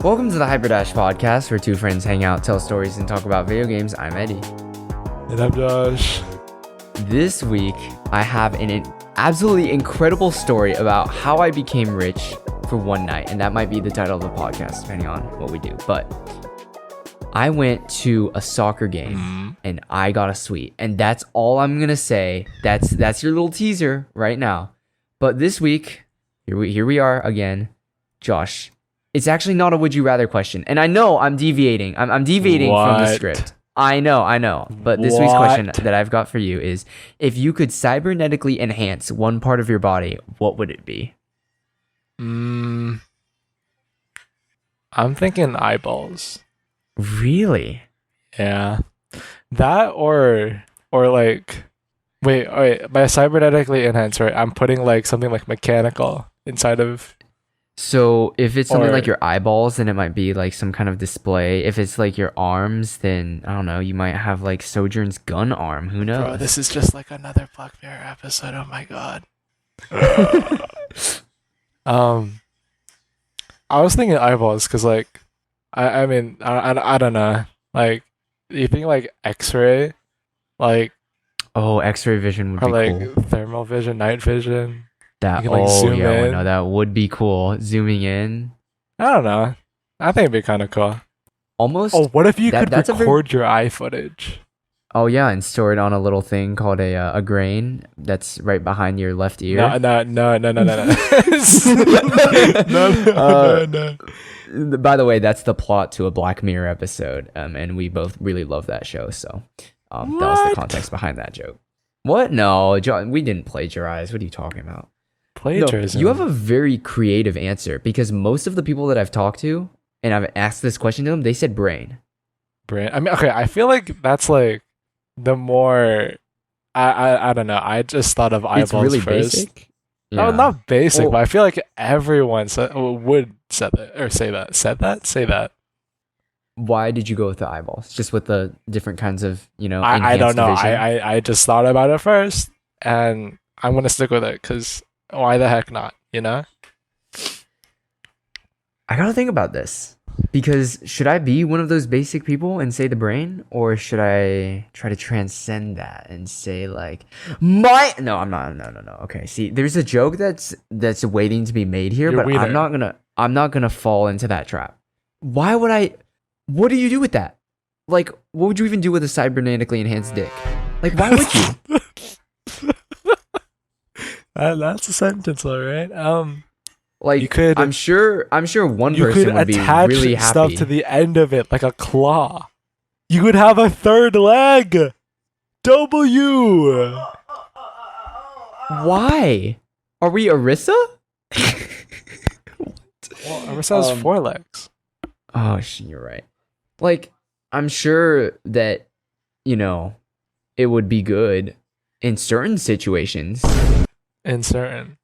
Welcome to the Hyperdash podcast, where two friends hang out, tell stories, and talk about video games. I'm Eddie. And I'm Josh. This week, I have an absolutely incredible story about how I became rich for one night, and that might be the title of the podcast, depending on what we do. But I went to a soccer game, and I got a suite, and that's all I'm gonna say. That's your little teaser right now. But this week, here we are again, Josh. It's actually not a would you rather question. And I know I'm deviating. I'm deviating from the script. I know. But this week's question that I've got for you is, if you could cybernetically enhance one part of your body, what would it be? I'm thinking eyeballs. Really? Yeah. That or like wait, by cybernetically enhanced, right? I'm putting like something like mechanical inside of. So if it's something like your eyeballs, then it might be like some kind of display. If it's like your arms, then I don't know, you might have like Sojourn's gun arm. Who knows? Bro, this is just like another Black Mirror episode. Oh my god. I was thinking eyeballs because like I mean I don't know, like you think like X-ray, like X-ray vision would be like cool. thermal vision, night vision. That you can, like, zoom in. No, that would be cool. Zooming in. I don't know. I think it'd be kind of cool. Almost. Oh, what if you could record your eye footage? Oh yeah, and store it on a little thing called a grain that's right behind your left ear. No. No. By the way, that's the plot to a Black Mirror episode, and we both really love that show. So, that was the context behind that joke. What? No, John, we didn't plagiarize. What are you talking about? Plagiarism. No, you have a very creative answer, because most of the people that I've talked to and I've asked this question to them, they said brain. I mean, okay, I feel like that's like the more I don't know. I just thought of eyeballs it's really first. basic. No, not basic, but I feel like everyone would say that. Why did you go with the eyeballs? Just with the different kinds of, I don't know. vision? I just thought about it first, and I'm gonna stick with it because why the heck not? I gotta think about this, because should I be one of those basic people and say the brain, or should I try to transcend that and say like No, I'm not. No. Okay, see, there's a joke that's waiting to be made here, but I'm not gonna fall into that trap. Why would I? What do you do with that? Like, what would you even do with a cybernetically enhanced dick? Like, why would you? That's a sentence, all right. Like, you could. I'm sure one person would be really happy. Stuff to the end of it, like a claw. You could have a third leg. W. Why? Are we Arissa? Well, Arissa has 4 legs. Oh, you're right. Like, I'm sure that, it would be good in certain situations. And,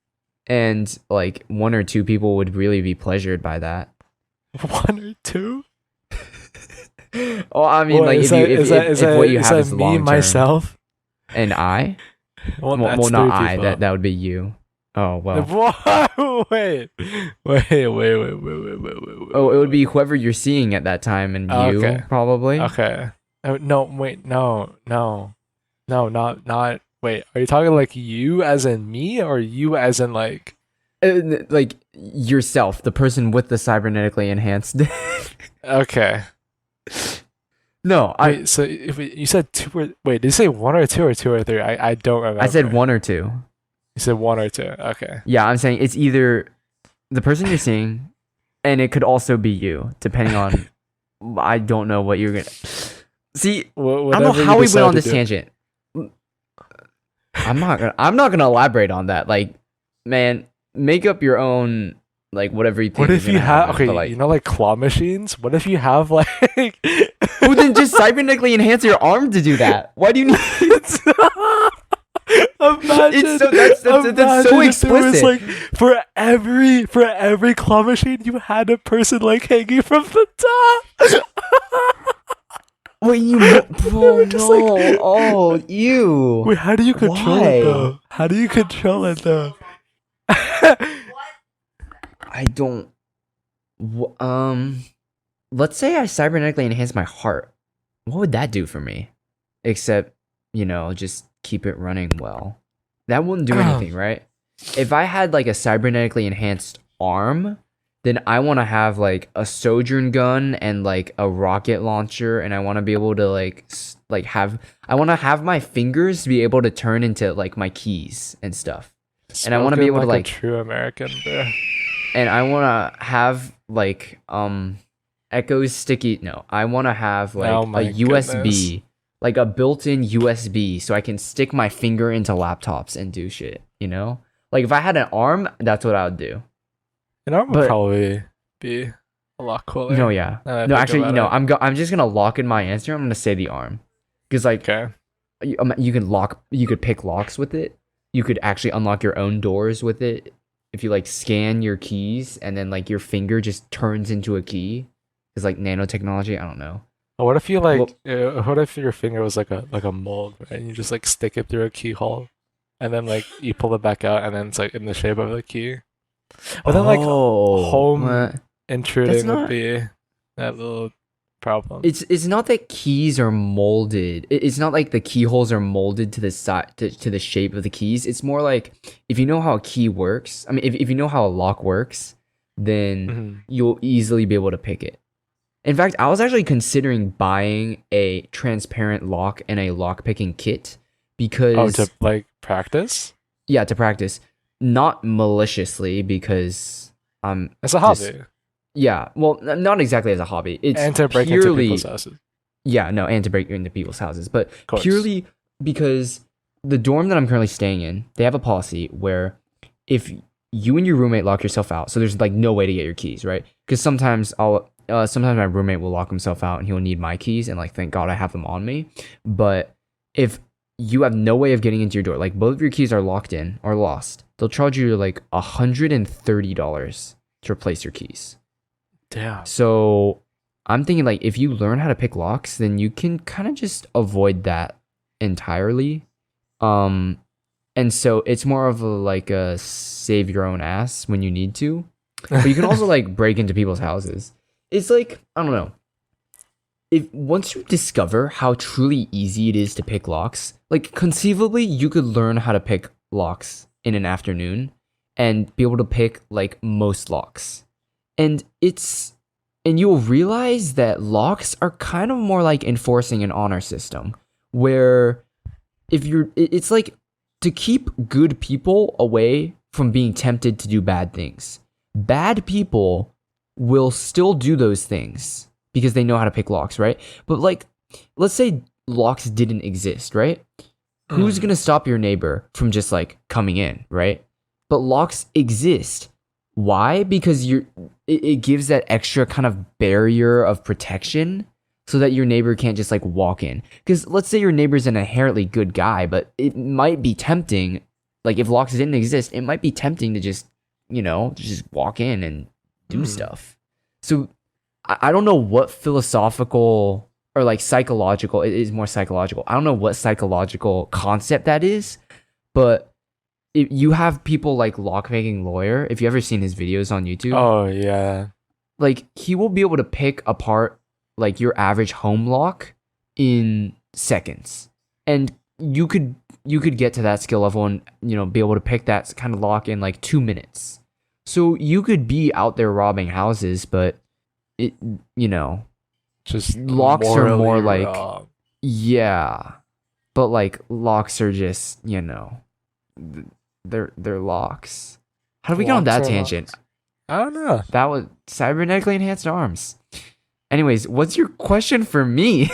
like, 1 or 2 people would really be pleasured by that. 1 or 2? Oh, I mean, like, if what you have is long term. Myself? And I? Well, not I. That would be you. Oh, well. Wait. Oh, it would be whoever you're seeing at that time, and you, probably. Okay. No, wait, no. Not. Wait, are you talking like you as in me, or you as in like yourself, the person with the cybernetically enhanced? Okay. No, so if you said 2 or wait, did you say 1 or 2 or 2 or 3? I don't remember. I said 1 or 2. You said 1 or 2. Okay. Yeah, I'm saying it's either the person you're seeing, and it could also be you, depending on. I don't know what you're gonna see. I don't know how we went on this tangent. I'm not gonna elaborate on that. Like, man, make up your own, like, whatever you think. What if you have like, like claw machines? What if you have like well, then just cybernetically enhance your arm to do that. Why do you need Imagine, that's so explicit. Like for every claw machine, you had a person like hanging from the top. Wait, oh, ew. Wait, how do you control it though? How do you control it though? I don't Let's say I cybernetically enhance my heart. What would that do for me? Except, just keep it running well. That wouldn't do anything, right? If I had like a cybernetically enhanced arm, then I want to have like a sojourn gun and like a rocket launcher, and I want to be able to I want to have my fingers be able to turn into like my keys and stuff. And I want to be able to like a true American, bro. And I want to have like Echo's sticky. No, I want to have like a USB, like a built-in USB, so I can stick my finger into laptops and do shit. Like if I had an arm, that's what I would do. An arm would probably be a lot cooler. No, yeah, no. Actually, I'm just gonna lock in my answer. I'm gonna say the arm, because like you could pick locks with it. You could actually unlock your own doors with it if you like scan your keys and then like your finger just turns into a key. It's like nanotechnology. I don't know. What if you like? What if your finger was like a mold, right? And you just like stick it through a keyhole, and then like you pull it back out, and then it's like in the shape of a key. But then like home intruding would be that little problem. It's not that keys are molded. It's not like the keyholes are molded to the side to the shape of the keys. It's more like if you know how a key works. I mean, if you know how a lock works, then you'll easily be able to pick it. In fact, I was actually considering buying a transparent lock and a lock picking kit because to like practice. Yeah, to practice, not maliciously because it's a hobby. Yeah, well, not exactly as a hobby. It's and to break into people's houses. Yeah, no, and to break into people's houses, but purely because the dorm that I'm currently staying in, they have a policy where if you and your roommate lock yourself out, so there's like no way to get your keys, right? Because sometimes my roommate will lock himself out and he'll need my keys, and like thank God I have them on me. But if you have no way of getting into your door, like both of your keys are locked in or lost, they'll charge you like $130 to replace your keys. Damn. So I'm thinking like if you learn how to pick locks, then you can kind of just avoid that entirely. And so it's more of a save your own ass when you need to. But you can also like break into people's houses. It's like, I don't know. If once you discover how truly easy it is to pick locks, like conceivably you could learn how to pick locks in an afternoon and be able to pick like most locks. And you'll realize that locks are kind of more like enforcing an honor system where it's like to keep good people away from being tempted to do bad things. Bad people will still do those things because they know how to pick locks, right? But like, let's say locks didn't exist, right? Who's going to stop your neighbor from just like coming in, right? But locks exist. Why? Because it gives that extra kind of barrier of protection so that your neighbor can't just like walk in. Because let's say your neighbor's an inherently good guy, but it might be tempting, like if locks didn't exist, it might be tempting to just walk in and do stuff. So I don't know what philosophical or like psychological, it is more psychological. I don't know what psychological concept that is, but if you have people like Lockmaking Lawyer, if you ever seen his videos on YouTube. Oh yeah. Like he will be able to pick apart like your average home lock in seconds. And you could get to that skill level and be able to pick that kind of lock in like 2 minutes. So you could be out there robbing houses, but it just locks are more like wrong. Yeah. But like locks are just, they're locks. How did we get on that tangent? Locks. I don't know. That was cybernetically enhanced arms. Anyways, what's your question for me?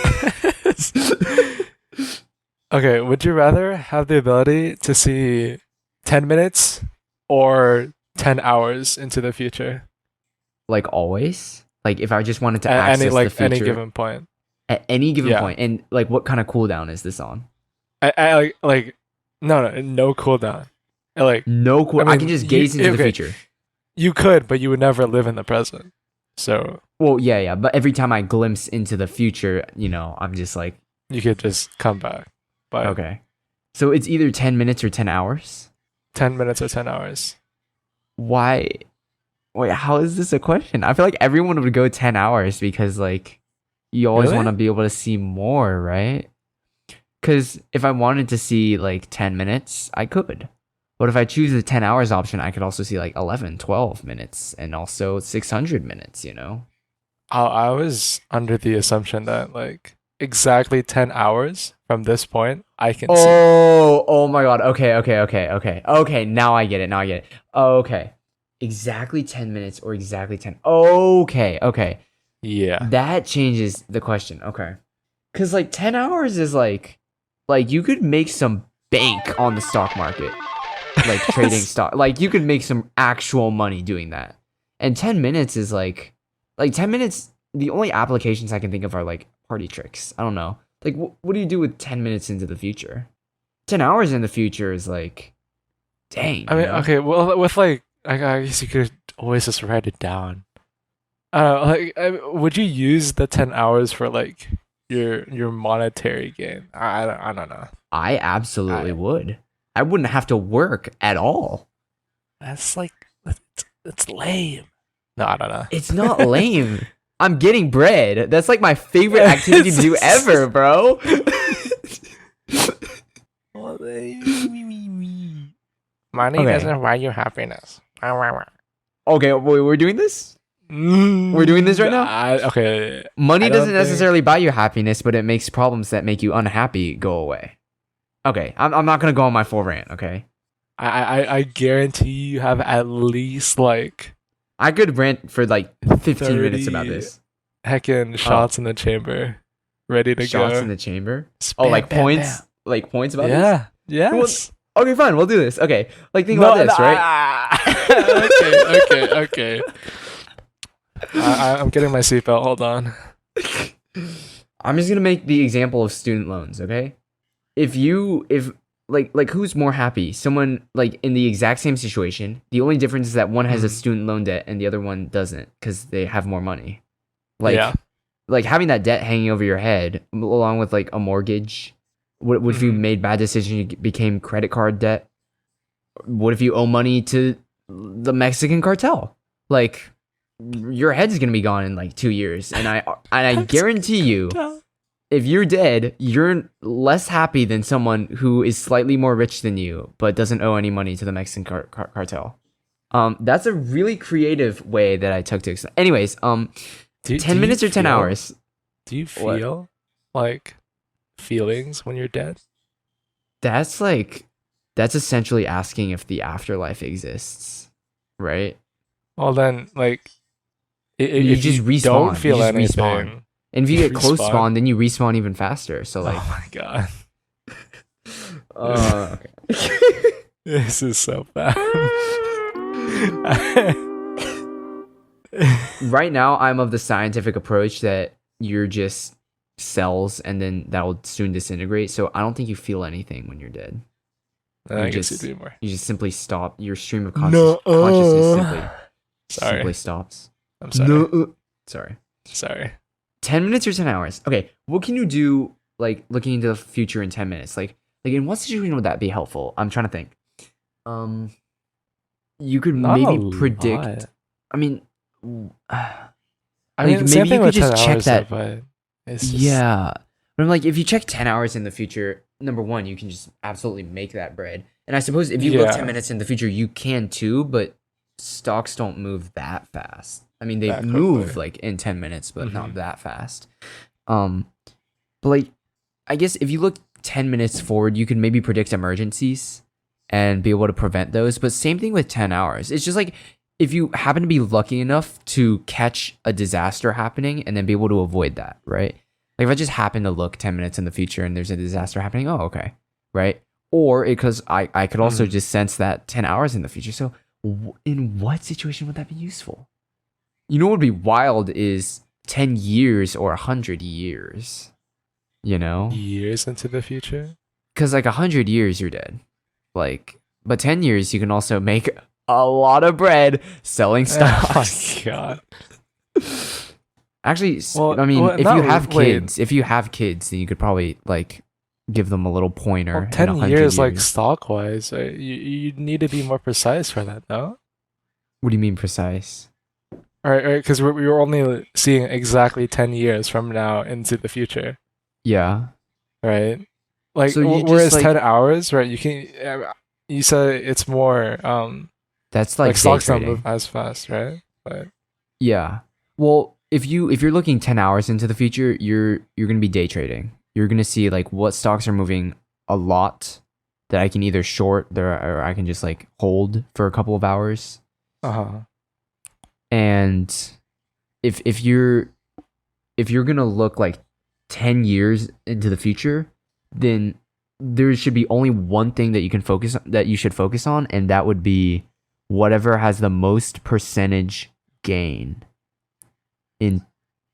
Okay, would you rather have the ability to see 10 minutes or 10 hours into the future? Like always? Like if I just wanted to access the future? Any given point. At any given point. And like what kind of cooldown is this on? No cooldown. Like no cool. I can just gaze into the future. You could, but you would never live in the present. So well, yeah. But every time I glimpse into the future, I'm just like you could just come back. But okay. So it's either 10 minutes or 10 hours? 10 minutes or 10 hours. Why Wait, how is this a question? I feel like everyone would go 10 hours because like you always Really? want to be able to see more, right? Because if I wanted to see like 10 minutes, I could. But if I choose the 10 hours option, I could also see like 11, 12 minutes and also 600 minutes, you know? I was under the assumption that like exactly 10 hours from this point I can see. Oh my God. Okay. Now I get it. Okay. Exactly 10 minutes or exactly 10. Okay. Yeah. That changes the question. Okay. Because like 10 hours is like you could make some bank on the stock market. Like trading stock. Like you could make some actual money doing that. And 10 minutes is like 10 minutes, the only applications I can think of are like party tricks. I don't know. Like what do you do with 10 minutes into the future? 10 hours in the future is like dang. I mean, okay, well, with like, I guess you could always just write it down. Would you use the 10 hours for like your monetary gain? I don't know. I absolutely would. I wouldn't have to work at all. That's like, it's lame. No, I don't know. It's not lame. I'm getting bread. That's like my favorite activity to do ever, bro. Money doesn't buy you happiness. Okay, we're doing this? We're doing this right now? Okay. Money doesn't necessarily buy you happiness, but it makes problems that make you unhappy go away. Okay, I'm not gonna go on my full rant, okay? I guarantee you have at least like I could rant for like 15 minutes about this. Heckin' shots in the chamber. Ready to go. Shots in the chamber? Like points? Bam. Like points about this? Yeah. Yes. Okay, fine, we'll do this. Okay, like think about this, right? Okay. I'm getting my seatbelt. Hold on. I'm just gonna make the example of student loans, okay? If who's more happy? Someone like in the exact same situation. The only difference is that one has a student loan debt and the other one doesn't because they have more money. Like having that debt hanging over your head along with like a mortgage. What if you made bad decisions? You became credit card debt. What if you owe money to the Mexican cartel? Like your head's gonna be gone in like 2 years, and I guarantee you. If you're dead, you're less happy than someone who is slightly more rich than you, but doesn't owe any money to the Mexican cartel. That's a really creative way that I took to explain. Anyways, 10 minutes or 10 hours? Do you feel like feelings when you're dead? That's essentially asking if the afterlife exists, right? Well, then, like, if you just respawn, don't feel anything. Respawn. And if you get close spawn, then you respawn even faster. So like, oh my god. Okay. This is so bad. Right now, I'm of the scientific approach that you're just cells, and then that'll soon disintegrate. So I don't think you feel anything when you're dead. I guess you do more. You just simply stop. Your stream of consciousness simply stops. I'm sorry. Sorry. 10 minutes or 10 hours? Okay, what can you do, like, looking into the future in 10 minutes? Like in what situation would that be helpful? I'm trying to think. You could maybe predict... lot. I mean, maybe you could just check that. Yeah. But I'm like, if you check 10 hours in the future, number one, you can just absolutely make that bread. And I suppose if you look 10 minutes in the future, you can too, but stocks don't move that fast. I mean, they move like in 10 minutes, but not that fast. But like, I guess if you look 10 minutes forward, you can maybe predict emergencies and be able to prevent those. But same thing with 10 hours. It's just like, if you happen to be lucky enough to catch a disaster happening and then be able to avoid that, right? Like if I just happen to look 10 minutes in the future and there's a disaster happening, oh, okay, right? Or because I could also just sense that 10 hours in the future. So in what situation would that be useful? You know what would be wild is 10 years or 100 years, you know? Years into the future? Because like 100 years, you're dead. Like, but 10 years, you can also make a lot of bread selling stocks. Oh my god. Actually, I mean, if you have kids, then you could probably like give them a little pointer. Well, 10 years, like stock wise, you need to be more precise for that, no? What do you mean precise? All right, because we're only seeing exactly 10 years from now into the future, Yeah. right? Like, So you just whereas like 10 hours, right? You said it's more, that's like like day stocks don't move trading. as fast, right? But Yeah. Well, if you're looking 10 hours into the future, you're going to be day trading. You're going to see like what stocks are moving a lot that I can either short there or I can just like hold for a couple of hours. uh-huh. And if you're going to look like 10 years into the future, then there should be only one thing that you should focus on, and that would be whatever has the most percentage gain in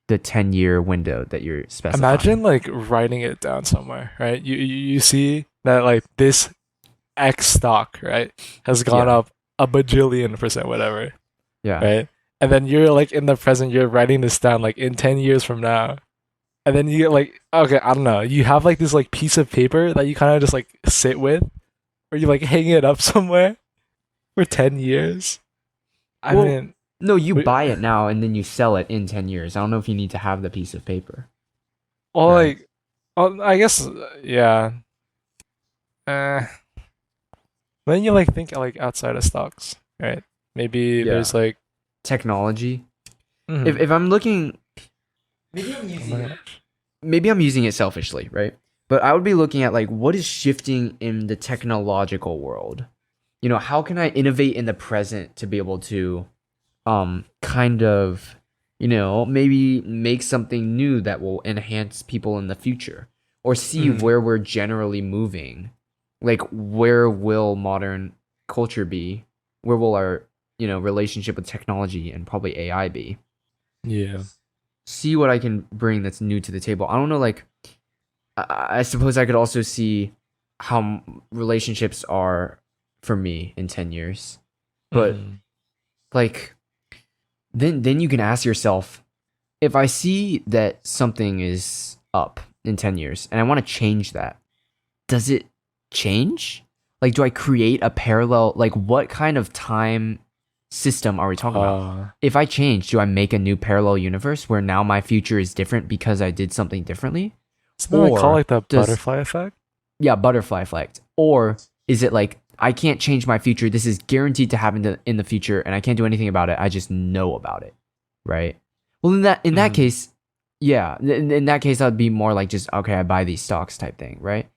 the 10-year window that you're Imagine specifying. like writing it down somewhere, right? You see that like this X stock, right, has gone Yeah. up a bajillion percent, whatever, Yeah. right? And then you're like in the present, you're writing this down like in 10 years from now. And then you get like, okay, I don't know, you have like this like piece of paper that you kind of just like sit with, or you like hang it up somewhere for 10 years. I Well, mean, no, you we, buy it now and then you sell it in 10 years. I don't know if you need to have the piece of paper, well, right? like, I guess, yeah. Uh, then you like think like outside of stocks, right? Maybe Yeah. there's like, Technology. mhm. If I'm looking, Oh my gosh. maybe I'm using it selfishly, right? But I would be looking at like what is shifting in the technological world. You know, how can I innovate in the present to be able to kind of, you know, maybe make something new that will enhance people in the future, or see Mhm. where we're generally moving. Like where will modern culture be? Where will our, you know, relationship with technology and probably AI be? Yeah. See what I can bring that's new to the table. I don't know, like I suppose I could also see how relationships are for me in 10 years. But Mhm. like then you can ask yourself, if I see that something is up in 10 years and I want to change that, does it change? Like, do I create a parallel? Like, what kind of time system are we talking about? Uh, If I change, do I make a new parallel universe where now my future is different because I did something differently? Isn't that like called Or like the does, butterfly effect? yeah, butterfly effect? Or is it like, I can't change my future. This is guaranteed to happen in the future and I can't do anything about it. I just know about it, right? Well, in that Mhm. case, yeah, in that case, I'd be more like just okay, I buy these stocks type thing, right?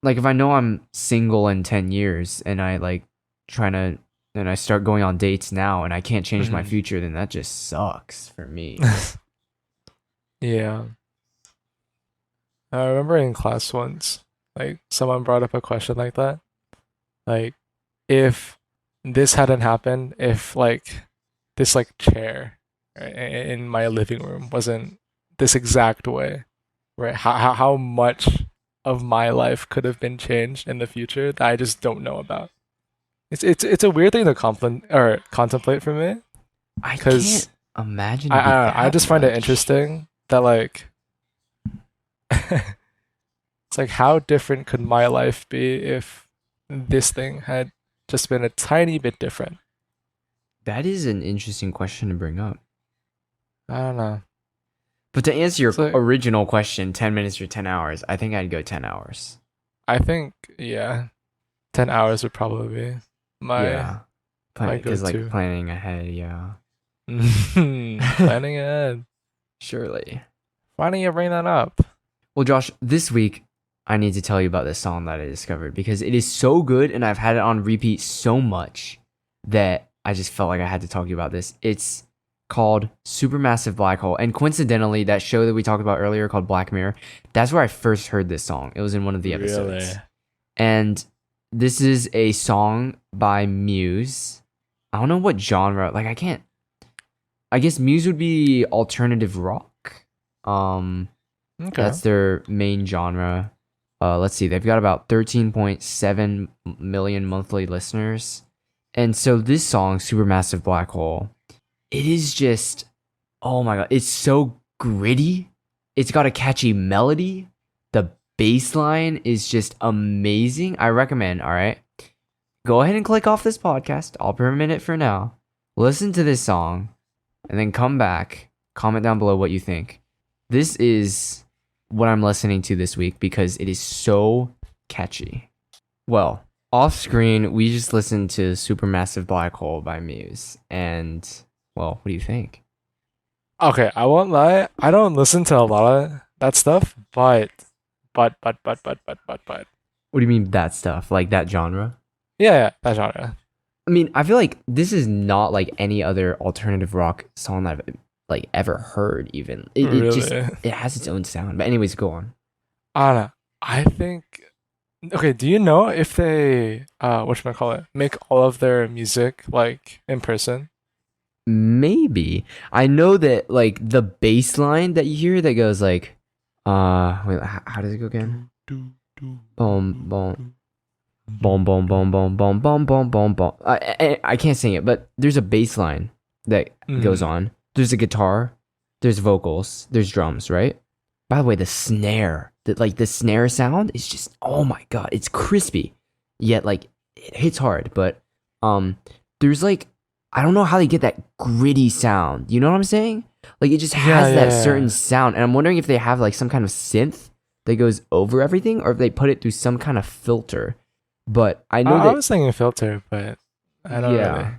Like if I know I'm single in 10 years and I like trying to and I start going on dates now and I can't change my Mhm. future, then that just sucks for me. Yeah. I remember in class once, like someone brought up a question like that. Like, if this hadn't happened, if like this like chair, right, in my living room wasn't this exact way, right? How much of my life could have been changed in the future that I just don't know about? It's a weird thing to contemplate for me, I can't because imagine I to I, be don't know, I that just find it much. interesting that like it's like how different could my life be if this thing had just been a tiny bit different? That is an interesting question to bring up. I don't know. But to answer It's your like original question, 10 minutes or 10 hours, I think I'd go 10 hours. I think, yeah, 10 hours would probably be my Yeah. my Cuz like go-to. planning ahead, yeah. Planning ahead. Surely. Why don't you bring that up? Well, Josh, this week I need to tell you about this song that I discovered because it is so good and I've had it on repeat so much that I just felt like I had to talk to you about this. It's called Supermassive Black Hole. And coincidentally, that show that we talked about earlier called Black Mirror, that's where I first heard this song. It was in one of the Really? episodes. And this is a song by Muse. I don't know what genre. Like I can't I guess Muse would be alternative rock. Um Okay. that's their main genre. Let's see, they've got about 13.7 million monthly listeners. And so this song, Supermassive Black Hole, it is just, oh my God, it's so gritty. It's got a catchy melody. The bass line is just amazing. I recommend, all right? Go ahead and click off this podcast. I'll permit it for now. Listen to this song, and then come back. Comment down below what you think. This is what I'm listening to this week because it is so catchy. Well, off screen, we just listened to Supermassive Black Hole by Muse. And, well, what do you think? Okay, I won't lie. I don't listen to a lot of that stuff, but. What do you mean that stuff? Like that genre? Yeah, that genre. I mean, I feel like this is not like any other alternative rock song that I've like ever heard. Even it Really? just it has its own sound. But anyways, go on. I don't know. I think. Okay, do you know if they whatchamacallit, make all of their music like in person? Maybe. I know that like the bass line that you hear that goes like, wait, how does it go again? Boom, boom. Boom, boom, boom, boom, boom, boom, boom, boom, boom. I can't sing it, but there's a bass line that goes on. There's a guitar, there's vocals, there's drums, right? By the way, the snare, the snare sound is just, oh my god, it's crispy, yet like it hits hard. But there's like, I don't know how they get that gritty sound. You know what I'm saying? Like it just has that certain sound, and I'm wondering if they have like some kind of synth that goes over everything, or if they put it through some kind of filter. But I know I was thinking filter, but I don't really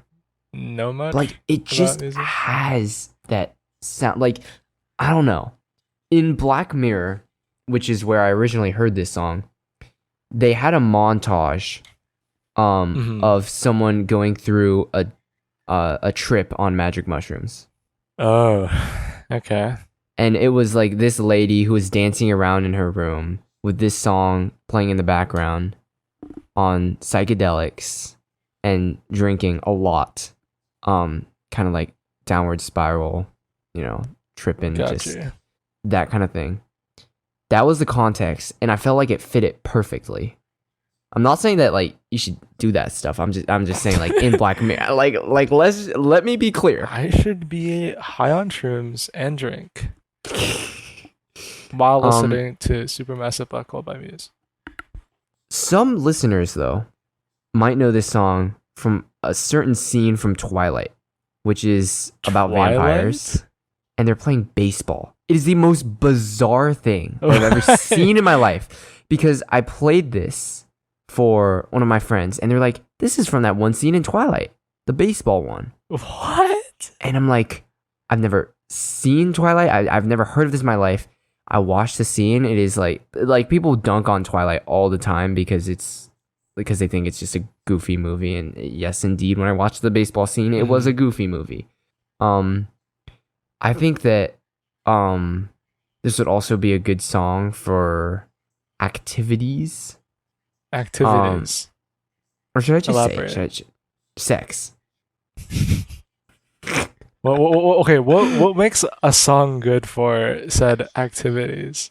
know much. Like it just has that sound. Like I don't know. In Black Mirror, which is where I originally heard this song, they had a montage of someone going through a trip on magic mushrooms. Oh, okay. And it was like this lady who was dancing around in her room with this song playing in the background on psychedelics and drinking a lot. Kind of like downward spiral, tripping, just that kind of thing. That was the context, and I felt like it fit it perfectly. I'm not saying that like you should do that stuff. I'm just saying like in Black Mirror, like let me be clear. I should be high on shrooms and drink while listening to Supermassive Black Hole by Muse. Some listeners though might know this song from a certain scene from Twilight, which is about vampires, and they're playing baseball. It is the most bizarre thing I've ever seen in my life, because I played this for one of my friends, and they're like, this is from that one scene in Twilight, the baseball one. What? And I'm like, I've never seen Twilight. I've never heard of this in my life. I watched the scene. It is like people dunk on Twilight all the time because they think it's just a goofy movie. And yes, indeed, when I watched the baseball scene, it was a goofy movie. I think that this would also be a good song for activities. Or should I just say sex? Okay, what makes a song good for said activities?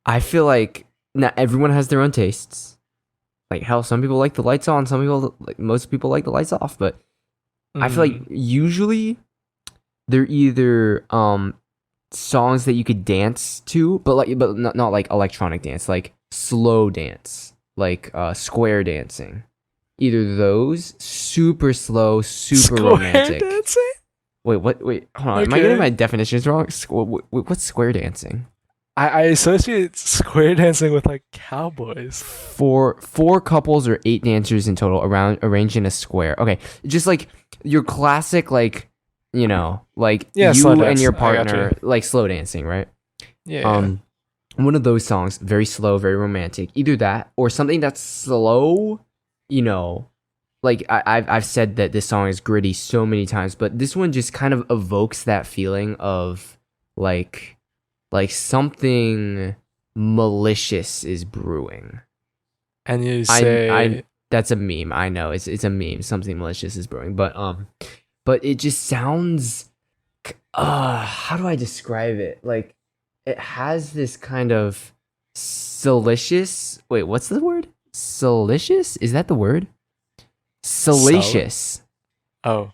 I feel like not everyone has their own tastes. Like hell, some people like the lights on, most people like the lights off, but I feel like usually they're either songs that you could dance to, but not like electronic dance, like slow dance, like square dancing. Either those, super slow, super romantic. Square dancing? Wait, hold on. Am I getting my definitions wrong? What's square dancing? I associate square dancing with like cowboys. Four couples or 8 dancers in total arranged in a square. Okay, just like your classic, like you and your partner, like slow dancing, right? Yeah. One of those songs, very slow, very romantic. Either that or something that's slow. Like I've said that this song is gritty so many times, but this one just kind of evokes that feeling of like something malicious is brewing. And you say that's a meme. I know it's a meme. Something malicious is brewing, but it just sounds. How do I describe it? Like it has this kind of salacious. Wait, what's the word? Salacious? Is that the word? Salacious. Oh.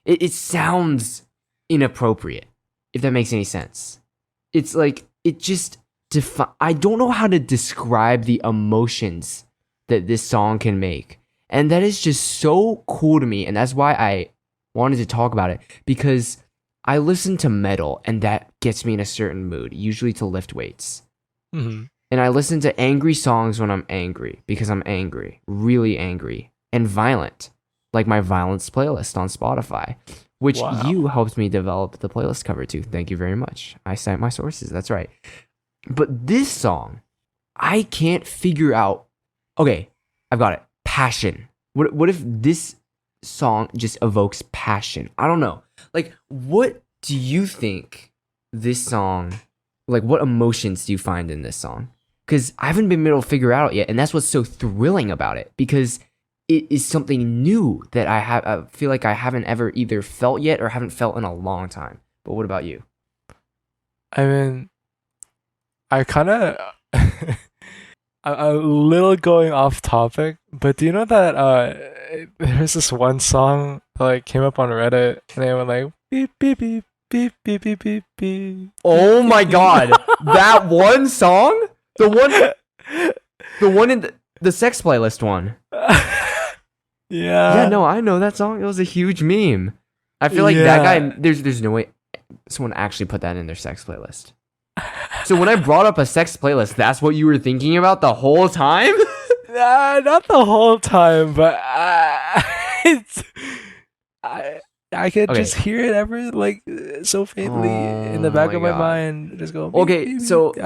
It sounds inappropriate, if that makes any sense. It's like it just I don't know how to describe the emotions that this song can make, and that is just so cool to me, and that's why wanted to talk about it because I listen to metal and that gets me in a certain mood, usually to lift weights. Mm-hmm. And I listen to angry songs when I'm angry because I'm angry, really angry, and violent, like my violence playlist on Spotify, which you helped me develop the playlist cover to. Thank you very much. I cite my sources. That's right. But this song, I can't figure out. Okay, I've got it. Passion. What if this song just evokes passion? I don't know. Like, what do you think this song, like, what emotions do you find in this song? Because I haven't been able to figure out yet, and that's what's so thrilling about it, because it is something new that I feel like I haven't ever either felt yet or haven't felt in a long time. But what about you? I mean, I kind of a little going off topic, but do you know that there's this one song that like came up on Reddit and it went like beep beep beep beep beep beep beep beep. Oh my god, that one song, the one in the sex playlist one. Yeah. Yeah, no, I know that song. It was a huge meme. I feel like that guy. There's no way someone actually put that in their sex playlist. So when I brought up a sex playlist, that's what you were thinking about the whole time? Not the whole time, but it's I could just hear it ever like so faintly in the back of my mind. Just go. Okay, beep, beep, so beep.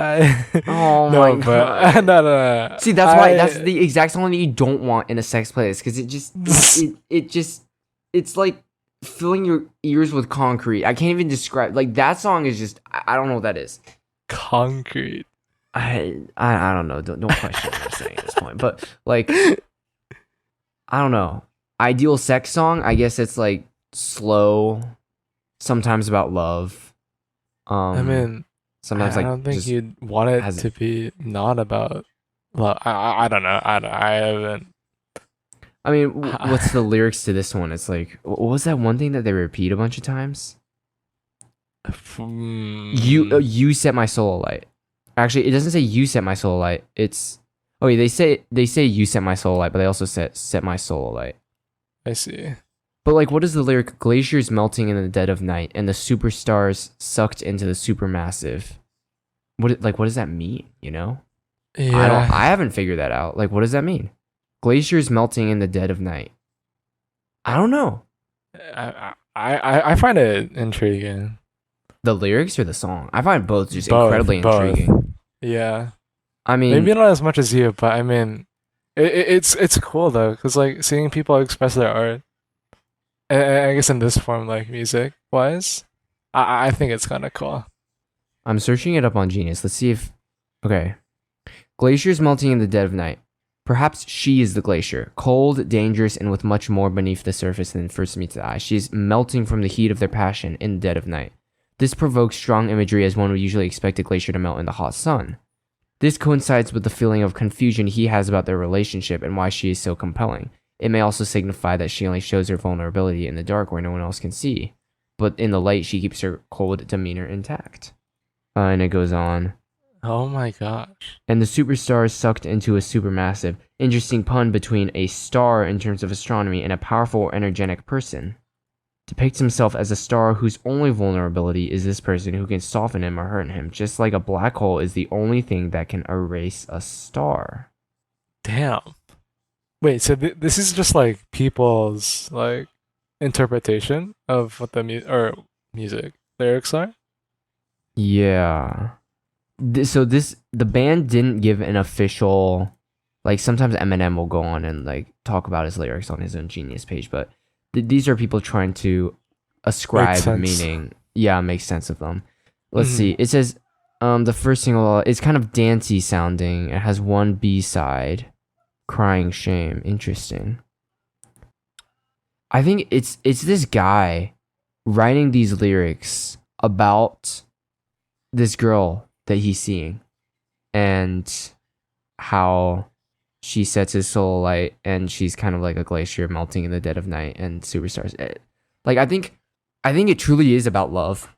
oh my god. No. See, that's why that's the exact song that you don't want in a sex playlist, because it's like filling your ears with concrete. I can't even describe. Like, that song is just, I don't know what that is. Concrete. I don't know. Don't question what I'm saying at this point. But like, I don't know. Ideal sex song. I guess it's like slow. Sometimes about love. I mean, sometimes I like don't think you'd want it to be not about love. I don't know. I haven't. I mean, what's the lyrics to this one? It's like, what was that one thing that they repeat a bunch of times? You set my soul alight. Actually, it doesn't say you set my soul alight. It's they say you set my soul alight, but they also set my soul alight. I see. But like, what is the lyric? Glaciers melting in the dead of night, and the superstars sucked into the supermassive. What does that mean? You know? Yeah. I haven't figured that out. Like, what does that mean? Glaciers melting in the dead of night. I don't know. I find it intriguing. The lyrics or the song? I find both just incredibly intriguing. Yeah. I mean, maybe not as much as you, but I mean, it's cool though, because like seeing people express their art, and I guess in this form, like music wise, I think it's kind of cool. I'm searching it up on Genius. Let's see if okay. Glaciers melting in the dead of night. Perhaps she is the glacier, cold, dangerous, and with much more beneath the surface than first meets the eye. She is melting from the heat of their passion in the dead of night. This provokes strong imagery as one would usually expect a glacier to melt in the hot sun. This coincides with the feeling of confusion he has about their relationship and why she is so compelling. It may also signify that she only shows her vulnerability in the dark where no one else can see, but in the light she keeps her cold demeanor intact. And it goes on. Oh my gosh. And the superstars sucked into a supermassive. Interesting pun between a star in terms of astronomy and a powerful or energetic person. Depicts himself as a star whose only vulnerability is this person who can soften him or hurt him, just like a black hole is the only thing that can erase a star. Damn. Wait, so this is just like people's like interpretation of what the music lyrics are? Yeah. The band didn't give an official, like, sometimes Eminem will go on and like talk about his lyrics on his own Genius page, but these are people trying to ascribe meaning. Yeah, make sense of them. Let's see. It says the first single is kind of dancey sounding. It has one B-side, Crying Shame. Interesting. I think it's this guy writing these lyrics about this girl that he's seeing and how she sets his soul alight and she's kind of like a glacier melting in the dead of night and superstars. Like, I think it truly is about love.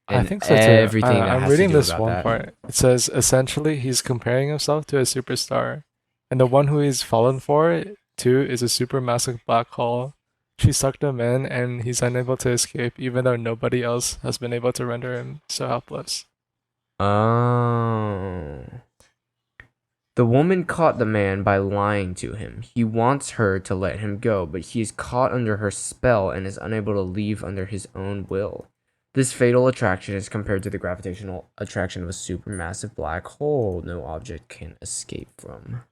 I think so too. Everything I'm reading this one part. It says essentially he's comparing himself to a superstar, and the one who he's fallen for too is a supermassive black hole She sucked him in, and he's unable to escape, even though nobody else has been able to render him so helpless. Oh. The woman caught the man by lying to him. He wants her to let him go, but he is caught under her spell and is unable to leave under his own will. This fatal attraction is compared to the gravitational attraction of a supermassive black hole no object can escape from.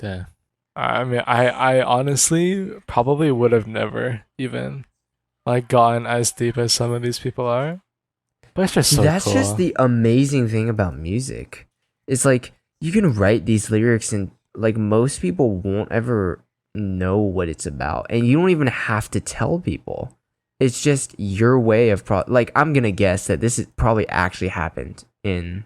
Yeah. I mean, I honestly probably would have never even like gotten as deep as some of these people are. But it's just so That's cool. just the amazing thing about music. It's like you can write these lyrics and like most people won't ever know what it's about, and you don't even have to tell people. It's just your way of like I'm gonna guess that this is probably actually happened in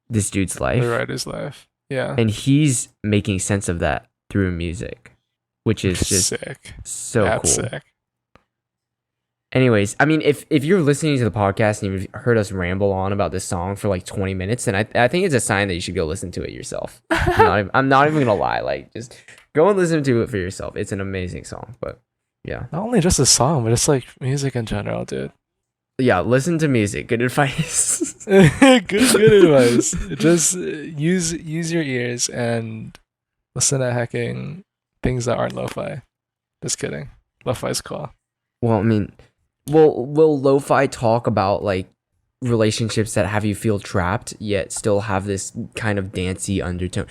this dude's life. The writer's life. Yeah. And he's making sense of that through music, which is just sick. so That's cool. Sick. Anyways, I mean, if you're listening to the podcast and you've heard us ramble on about this song for like 20 minutes, then I think it's a sign that you should go listen to it yourself. I'm not even gonna lie. Like, just go and listen to it for yourself. It's an amazing song. But yeah, not only just a song, but it's like music in general, dude. Yeah, listen to music. Good advice. good advice. Just use your ears and listen to hacking things that aren't lo-fi. Just kidding. Lo-fi's cool. Well, I mean, will lo-fi talk about like relationships that have you feel trapped yet still have this kind of dancey undertone?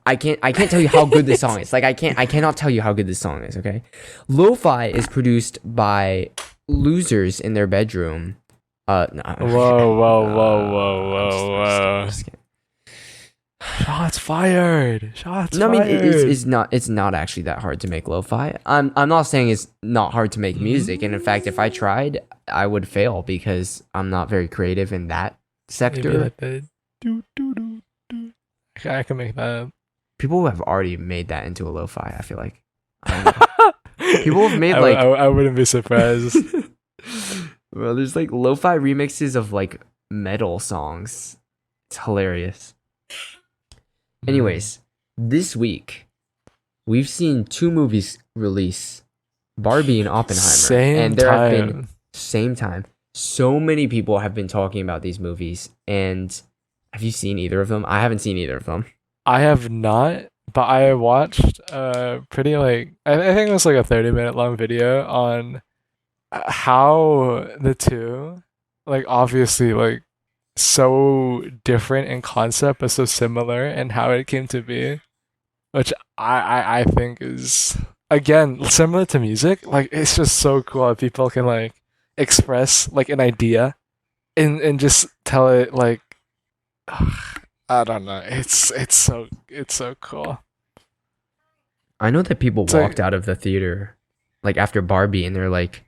I can't tell you how good this song is. Like I cannot tell you how good this song is, okay? Lo-fi is produced by losers in their bedroom. No. Whoa. Shots fired. Shots no, I mean, fired. it's not actually that hard to make lo-fi. I'm not saying it's not hard to make music, and in fact, if I tried, I would fail because I'm not very creative in that sector. Like the I can make that. People have already made that into a lo-fi, I feel like. People have made like I wouldn't be surprised. Well, there's like lo-fi remixes of like metal songs. It's hilarious. Anyways, this week we've seen 2 movies release, Barbie and Oppenheimer, same time. So many people have been talking about these movies, and have you seen either of them? I haven't seen either of them. I have not, but I watched pretty like I think it was like a 30-minute long video on how the two, like, obviously like so different in concept but so similar and how it came to be, which I think is again similar to music. Like, it's just so cool that people can like express like an idea and just tell it like I don't know. It's so cool. I know that people walked out of the theater like after Barbie and they're like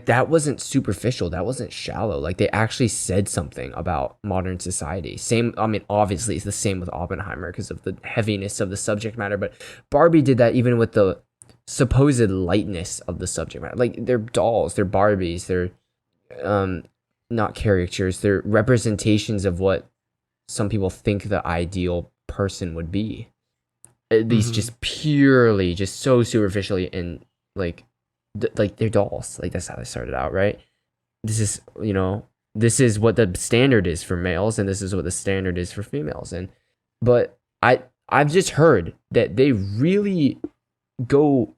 that wasn't superficial, that wasn't shallow. Like, they actually said something about modern society. Same, I mean, obviously it's the same with Oppenheimer because of the heaviness of the subject matter, but Barbie did that even with the supposed lightness of the subject matter. Like, they're dolls, they're Barbies, they're not caricatures, they're representations of what some people think the ideal person would be. At least just purely, just so superficially, and like they're dolls. Like, that's how they started out, right? This is, this is what the standard is for males, and this is what the standard is for females. But I've just heard that they really go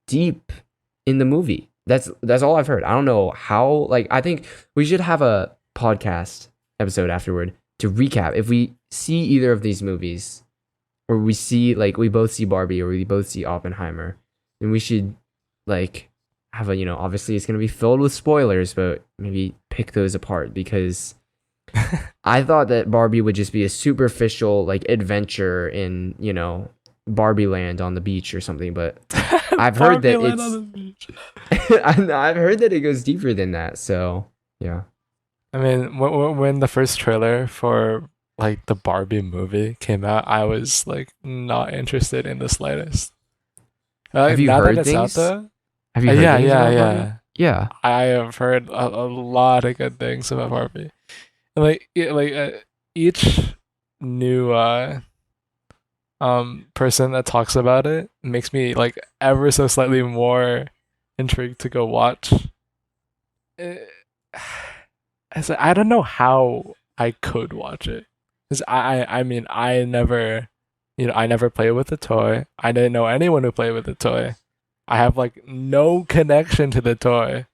deep in the movie. That's all I've heard. I don't know how. Like, I think we should have a podcast episode afterward to recap if we see either of these movies, or we both see Barbie, or we both see Oppenheimer, then we should like have a, obviously it's going to be filled with spoilers, but maybe pick those apart, because I thought that Barbie would just be a superficial like adventure in, Barbie land on the beach or something, but I've heard that I've heard that it goes deeper than that. So yeah. I mean, when the first trailer for like the Barbie movie came out, I was like not interested in the slightest. Have you heard things? Have you heard things about Barbie? Yeah. I have heard a lot of good things about Barbie. And each new person that talks about it makes me like ever so slightly more intrigued to go watch. I don't know how I could watch it. Because I mean, I never, I never played with the toy. I didn't know anyone who played with the toy. I have like no connection to the toy.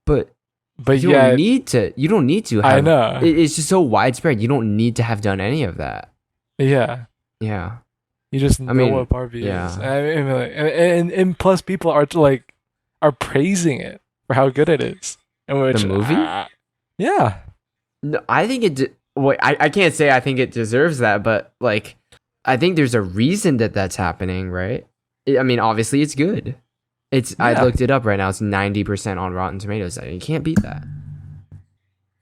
But you yeah, don't need to. You don't need to have. I know. It's just so widespread. You don't need to have done any of that. Yeah. Yeah. You just know what Barbie is. I mean, and plus people are praising it for how good it is. And the movie? Yeah. No, I think it. Wait, I can't say I think it deserves that, but like, I think there's a reason that's happening, right? I mean, obviously it's good. I looked it up right now. It's 90% on Rotten Tomatoes. You can't beat that.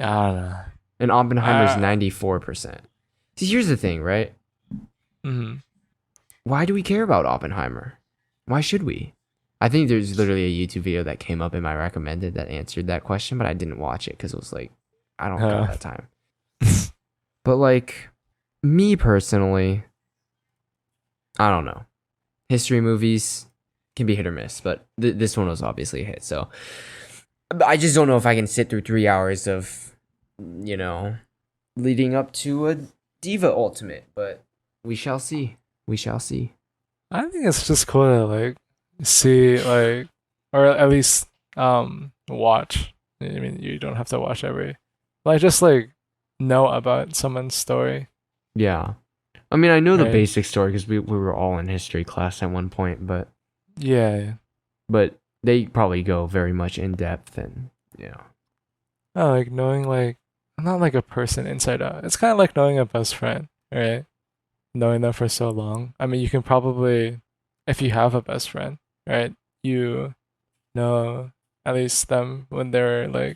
I don't know. And Oppenheimer's 94%. See, here's the thing, right? Mm-hmm. Why do we care about Oppenheimer? Why should we? I think there's literally a YouTube video that came up in my recommended that answered that question, but I didn't watch it because it was like, I don't got that time. But like, me personally, I don't know. History movies can be hit or miss, but this one was obviously a hit. So I just don't know if I can sit through 3 hours of, leading up to a Diva Ultimate, but we shall see. We shall see. I think it's just cool to like see like, or at least watch. I mean, you don't have to watch every, like just like know about someone's story. Yeah. I mean, I know the basic story because we were all in history class at one point, but yeah. But they probably go very much in depth and like knowing like not like a person inside out. It's kind of like knowing a best friend, right? Knowing them for so long. I mean, you can probably, if you have a best friend, right? You know at least them when they were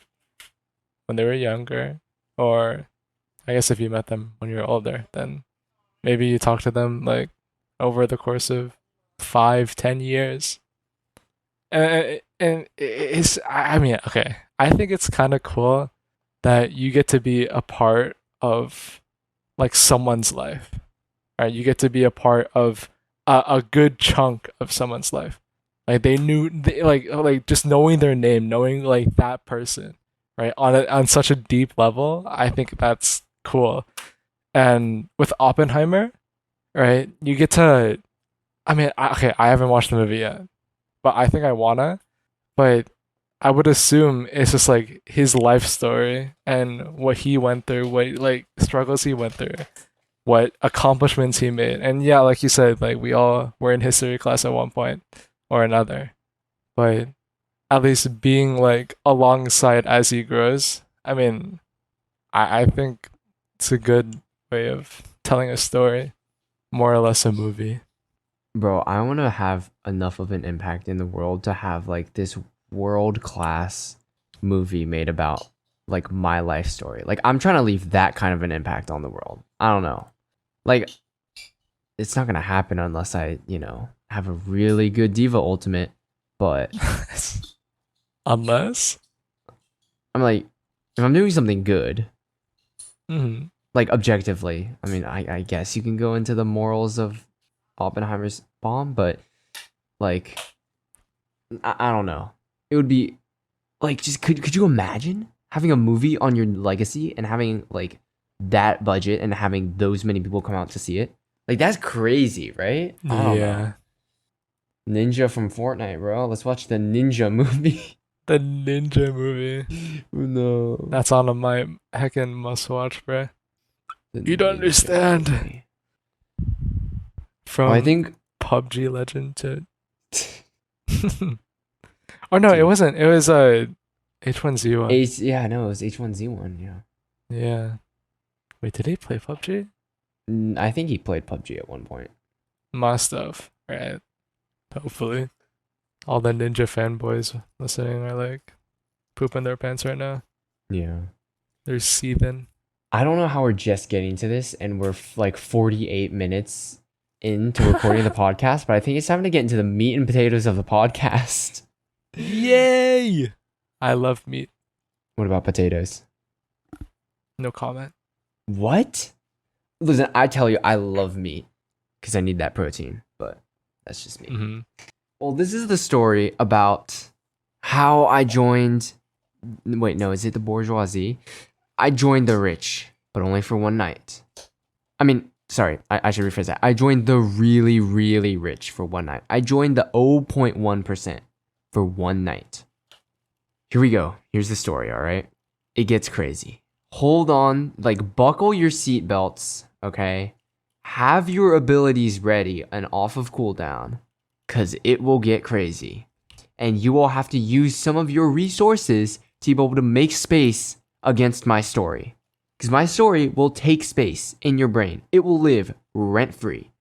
younger, or I guess if you met them when you were older, then maybe you talk to them like over the course of 5-10 years. And it's, I mean, okay, I think it's kind of cool that you get to be a part of like someone's life, right? You get to be a part of a good chunk of someone's life. Like like just knowing their name, knowing like that person, right? On such a deep level, I think that's cool. And with Oppenheimer, right? You get to, I mean, I haven't watched the movie yet, but I think I wanna. But I would assume it's just like his life story and what he went through, what like struggles he went through, what accomplishments he made. And yeah, like you said, like we all were in history class at one point or another. But at least being like alongside as he grows, I mean, I think it's a good way of telling a story, more or less a movie. Bro, I want to have enough of an impact in the world to have like this world-class movie made about like my life story. Like I'm trying to leave that kind of an impact on the world. I don't know. Like it's not going to happen unless I, have a really good Diva Ultimate, but unless I'm like, if I'm doing something good, mm-hmm. like objectively, I mean, I guess you can go into the morals of Oppenheimer's bomb, but like, I don't know. It would be like, just could you imagine having a movie on your legacy and having like that budget and having those many people come out to see it? Like that's crazy, right? I don't know. Ninja from Fortnite, bro. Let's watch the Ninja movie. The Ninja movie. No. That's on my heckin' must watch, bro. You don't understand. Movie. From I think PUBG Legend to oh no, it wasn't. It was H1Z1. Yeah, no, it was H1Z1, yeah. Yeah. Wait, did he play PUBG? I think he played PUBG at one point. Must have, right? Hopefully. All the Ninja fanboys listening are like pooping their pants right now. Yeah. They're seething. I don't know how we're just getting to this and we're like 48 minutes into recording the podcast, but I think it's time to get into the meat and potatoes of the podcast. Yay! I love meat. What about potatoes? No comment. What? Listen, I tell you, I love meat because I need that protein, but that's just me. Mm-hmm. Well, this is the story about how I joined. Wait, no, is it the bourgeoisie? I joined the rich, but only for one night. I mean, sorry, I should rephrase that. I joined the really, really rich for one night. I joined the 0.1% for one night. Here we go. Here's the story, all right? It gets crazy. Hold on, like buckle your seatbelts, okay? Have your abilities ready and off of cooldown, because it will get crazy. And you will have to use some of your resources to be able to make space against my story. Because my story will take space in your brain. It will live rent-free.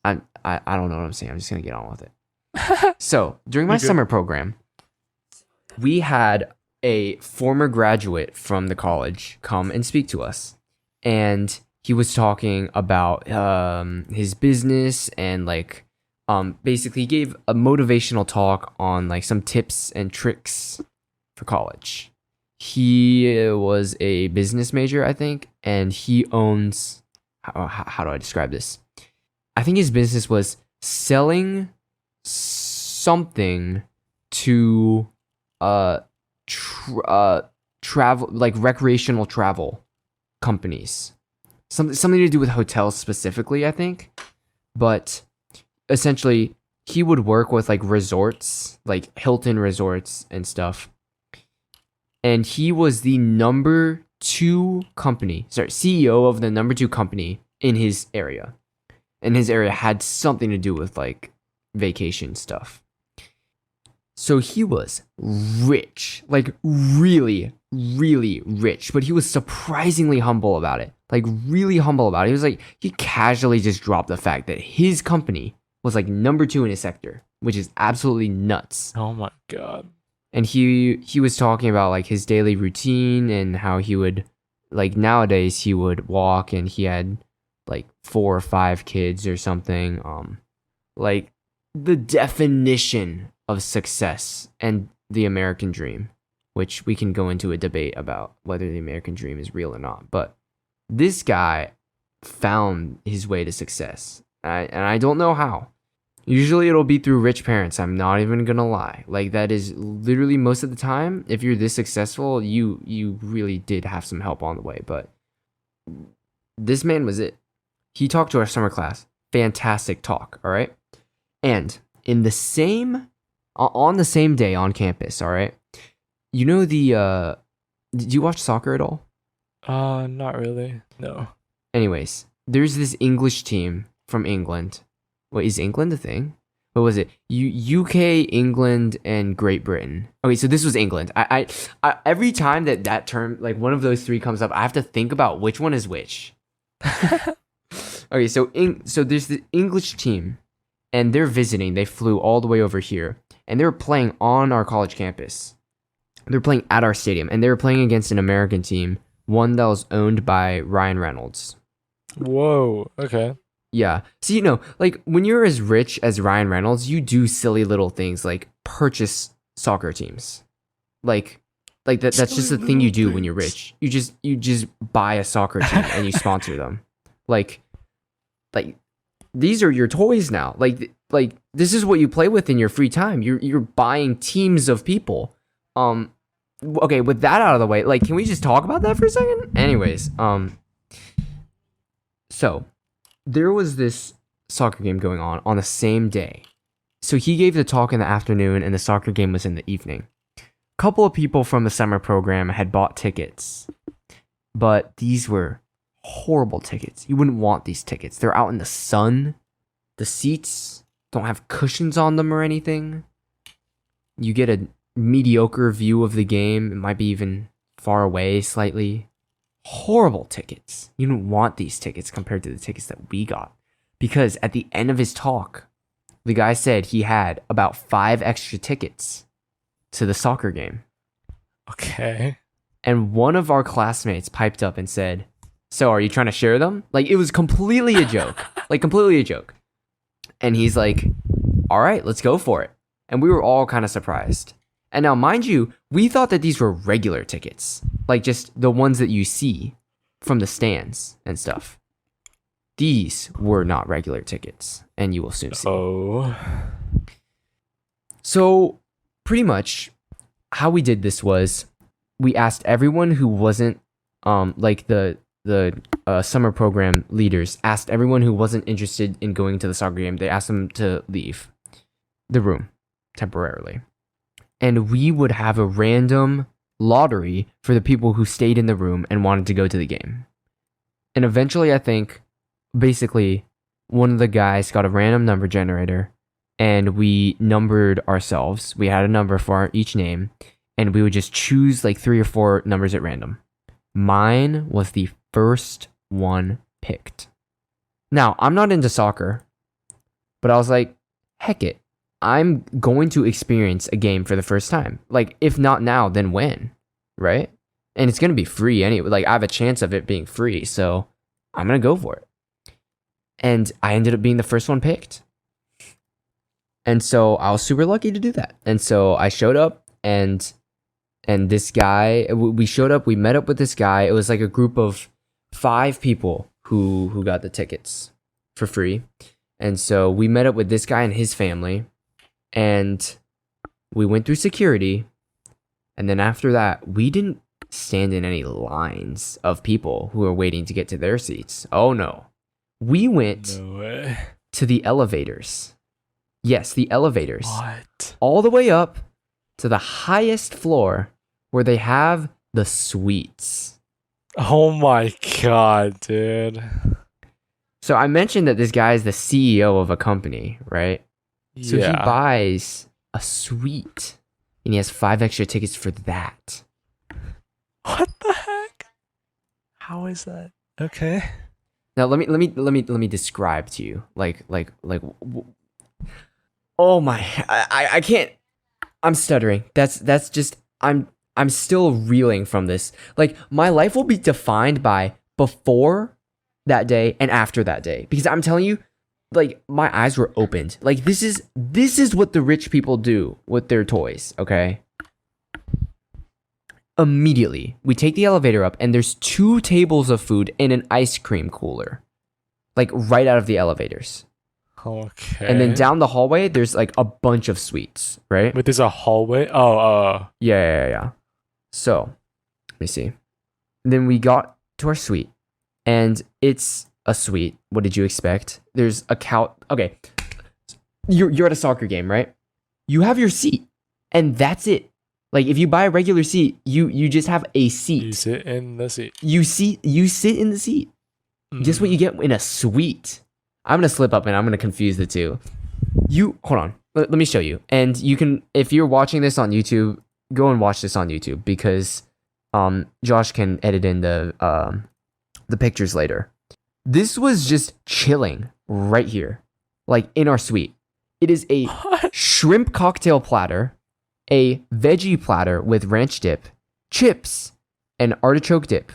I don't know what I'm saying. I'm just going to get on with it. So, during my summer program, we had a former graduate from the college come and speak to us. And he was talking about his business and like basically gave a motivational talk on like some tips and tricks for college. He was a business major, I think, and he owns how do I describe this? I think his business was selling something to travel, like recreational travel companies. Something to do with hotels specifically, I think. But essentially, he would work with like resorts, like Hilton resorts and stuff. And he was the number 2 company, CEO of the number 2 company in his area. And his area had something to do with like vacation stuff. So he was rich, like really, really rich, but he was surprisingly humble about it. Like really humble about it. He was like, he casually just dropped the fact that his company was like number 2 in his sector, which is absolutely nuts. Oh my God. And he was talking about like his daily routine and how he would, like nowadays he would walk, and he had like 4 or 5 kids or something. Like the definition of success and the American dream, which we can go into a debate about whether the American dream is real or not. But this guy found his way to success, and I don't know how. Usually it'll be through rich parents. I'm not even gonna lie. Like that is literally most of the time. If you're this successful, you really did have some help on the way. But this man was it. He talked to our summer class. Fantastic talk. All right. And on the same day on campus. All right. You know did you watch soccer at all? Not really. No. Anyways, there's this English team from England. Wait, is England a thing? What was it? UK, England, and Great Britain. Okay, so this was England. I every time that term, like one of those 3 comes up, I have to think about which one is which. Okay, so there's the English team, and they're visiting. They flew all the way over here, and they were playing on our college campus. They're playing at our stadium, and they were playing against an American team, one that was owned by Ryan Reynolds. Whoa. Okay. Yeah. So, like when you're as rich as Ryan Reynolds, you do silly little things like purchase soccer teams. Like that's just the thing you do when you're rich. You just buy a soccer team and you sponsor them. Like these are your toys now. Like this is what you play with in your free time. You're buying teams of people. Okay, with that out of the way, like can we just talk about that for a second? Anyways, so there was this soccer game going on the same day. So he gave the talk in the afternoon and the soccer game was in the evening. A couple of people from the summer program had bought tickets, but these were horrible tickets. You wouldn't want these tickets. They're out in the sun. The seats don't have cushions on them or anything. You get a mediocre view of the game. It might be even far away slightly. Horrible tickets. You don't want these tickets compared to the tickets that we got. Because at the end of his talk, the guy said he had about 5 extra tickets to the soccer game. Okay. And one of our classmates piped up and said, "So are you trying to share them?" Like it was completely a joke. Completely a joke. And he's like, "All right, let's go for it." And we were all kind of surprised. And now, mind you, we thought that these were regular tickets, like just the ones that you see from the stands and stuff. These were not regular tickets, and you will soon see. Oh. So, pretty much, how we did this was we asked everyone who wasn't like the summer program leaders asked everyone who wasn't interested in going to the soccer game, they asked them to leave the room temporarily. And we would have a random lottery for the people who stayed in the room and wanted to go to the game. And eventually, I think, basically, one of the guys got a random number generator and we numbered ourselves. We had a number for each name and we would just choose like 3 or 4 numbers at random. Mine was the first one picked. Now, I'm not into soccer, but I was like, heck it. I'm going to experience a game for the first time. Like, if not now, then when? Right? And it's going to be free anyway. Like, I have a chance of it being free, so I'm going to go for it. And I ended up being the first one picked. And so I was super lucky to do that. And so I showed up, and this guy, we showed up, we met up with this guy. It was like a group of 5 people who got the tickets for free. And so we met up with this guy and his family. And we went through security, and then after that, we didn't stand in any lines of people who were waiting to get to their seats. Oh no. We went to the elevators. Yes, the elevators. What? All the way up to the highest floor where they have the suites. Oh my god, dude. So I mentioned that this guy is the CEO of a company, right? So he buys a suite, and he has 5 extra tickets for that. What the heck? How is that? Okay. Now let me describe to you, like. Oh my! I can't. I'm stuttering. That's just. I'm still reeling from this. Like, my life will be defined by before that day and after that day, because I'm telling you. Like, my eyes were opened. Like, this is what the rich people do with their toys, okay? Immediately, we take the elevator up, and there's 2 tables of food in an ice cream cooler. Like, right out of the elevators. Okay. And then down the hallway, there's, like, a bunch of suites, right? But there's a hallway? Oh. Yeah. So, let me see. Then we got to our suite, and it's a suite. What did you expect? There's a couch. Okay, you're at a soccer game, right? You have your seat, and that's it. Like, if you buy a regular seat, you just have a seat. You sit in the seat. You sit in the seat. Just what you get in a suite. I'm gonna slip up and I'm gonna confuse the two. Hold on. Let me show you. And you can, if you're watching this on YouTube, go and watch this on YouTube, because Josh can edit in the pictures later. This was just chilling right here, like in our suite. It is a shrimp cocktail platter, a veggie platter with ranch dip, chips, and artichoke dip.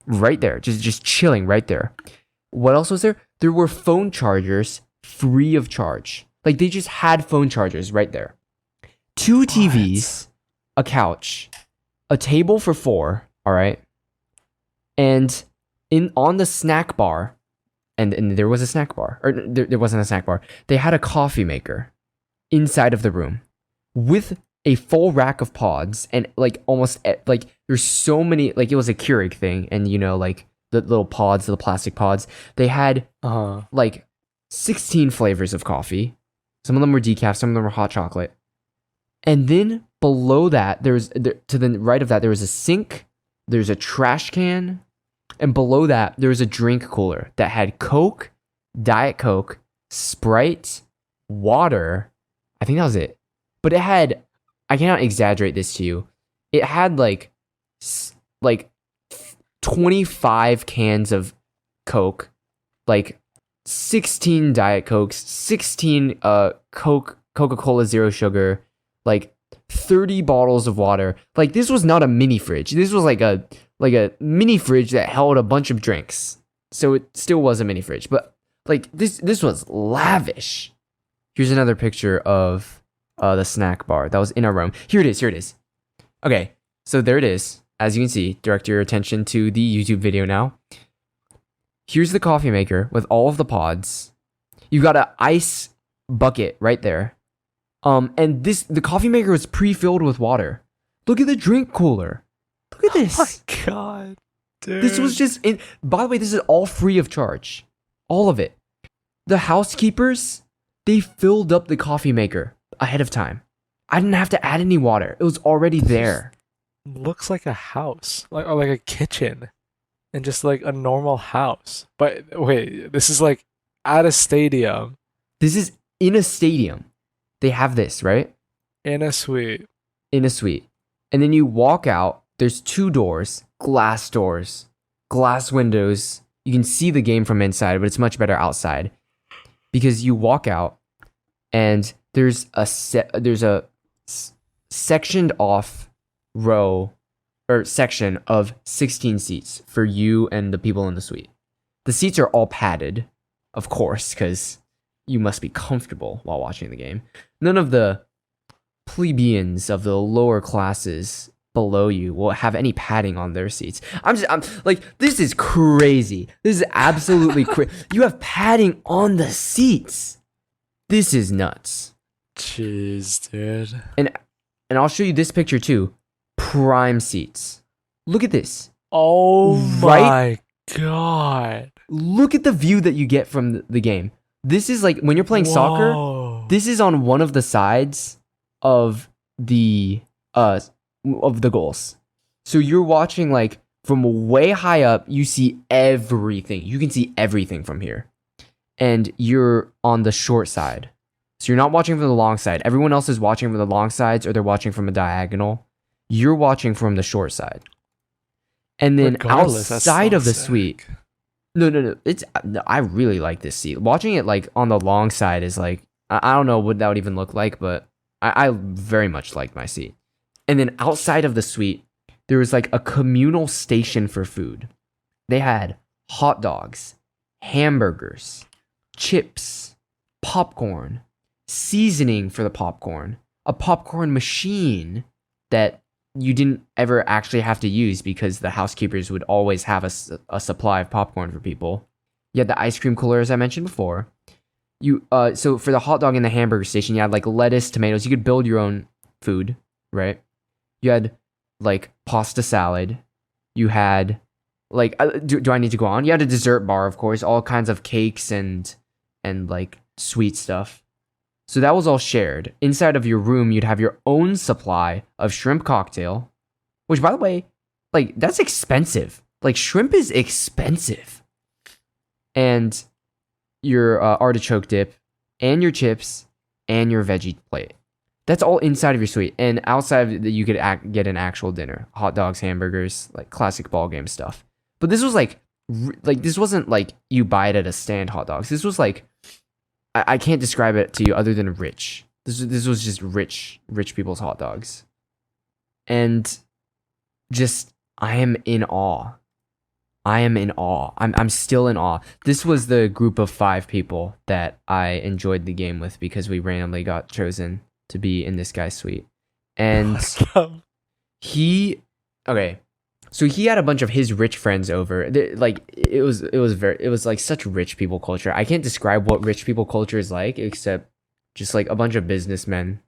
Right there, just chilling right there. What else was there? There were phone chargers free of charge. Like, they just had phone chargers right there. 2 TVs, a couch, a table for 4, all right? And on the snack bar, and there was a snack bar, or there wasn't a snack bar. They had a coffee maker inside of the room with a full rack of pods, and like almost like there's so many, like it was a Keurig thing, and you know, like the little pods, the plastic pods. They had like 16 flavors of coffee. Some of them were decaf, some of them were hot chocolate. And then below that, to the right of that, there was a sink, there's a trash can, and below that, there was a drink cooler that had Coke, Diet Coke, Sprite, water. I think that was it. But it had, I cannot exaggerate this to you, it had like 25 cans of Coke, like 16 Diet Cokes, 16 Coca-Cola Zero Sugar, like 30 bottles of water. Like, this was not a mini fridge. This was like a mini fridge that held a bunch of drinks. So it still was a mini fridge, but like this was lavish. Here's another picture of the snack bar that was in our room. Here it is. Okay, so there it is. As you can see, direct your attention to the YouTube video now. Here's the coffee maker with all of the pods. You got an ice bucket right there. And the coffee maker was pre-filled with water. Look at the drink cooler. Look at this. Oh my god, dude. This was just in. By the way, this is all free of charge. All of it. The housekeepers, they filled up the coffee maker ahead of time. I didn't have to add any water. It was already there. Looks like a house, or like a kitchen, and just like a normal house. But wait, this is like at a stadium. This is in a stadium. They have this, right? In a suite. In a suite. And then you walk out. There's 2 doors, glass windows. You can see the game from inside, but it's much better outside. Because you walk out and there's a sectioned off row or section of 16 seats for you and the people in the suite. The seats are all padded, of course, because you must be comfortable while watching the game. None of the plebeians of the lower classes below you will have any padding on their seats. I'm like, this is crazy. This is absolutely crazy. You have padding on the seats. This is nuts. Jeez, dude. And I'll show you this picture too. Prime seats. Look at this. Oh Right? my god. Look at the view that you get from the game. This is like when you're playing soccer. Whoa. This is on one of the sides of the goals. So you're watching like from way high up, you see everything. You can see everything from here. And you're on the short side. So you're not watching from the long side. Everyone else is watching from the long sides or they're watching from a diagonal. You're watching from the short side. And then Regardless, outside of the sick. suite. No. I really like this seat. Watching it like on the long side is like, I don't know what that would even look like, but I very much like my seat. And then outside of the suite, there was like a communal station for food. They had hot dogs, hamburgers, chips, popcorn, seasoning for the popcorn, a popcorn machine that you didn't ever actually have to use because the housekeepers would always have a supply of popcorn for people. You had the ice cream cooler, as I mentioned before. So for the hot dog and the hamburger station, you had like lettuce, tomatoes. You could build your own food, right? You had like pasta salad. You had like, do I need to go on? You had a dessert bar, of course, all kinds of cakes and like sweet stuff. So that was all shared. Inside of your room, you'd have your own supply of shrimp cocktail, which, by the way, like that's expensive. Like shrimp is expensive. And your artichoke dip and your chips and your veggie plate. That's all inside of your suite. And outside of that, you could get an actual dinner. Hot dogs, hamburgers, like classic ball game stuff. But this was like this wasn't like you buy it at a stand hot dogs. This was like, I can't describe it to you other than rich. This was just rich people's hot dogs. And just, I am in awe. I'm still in awe. This was the group of 5 people that I enjoyed the game with because we randomly got chosen to be in this guy's suite. And so he had a bunch of his rich friends over. Like it was like such rich people culture. I can't describe what rich people culture is like except just like a bunch of businessmen.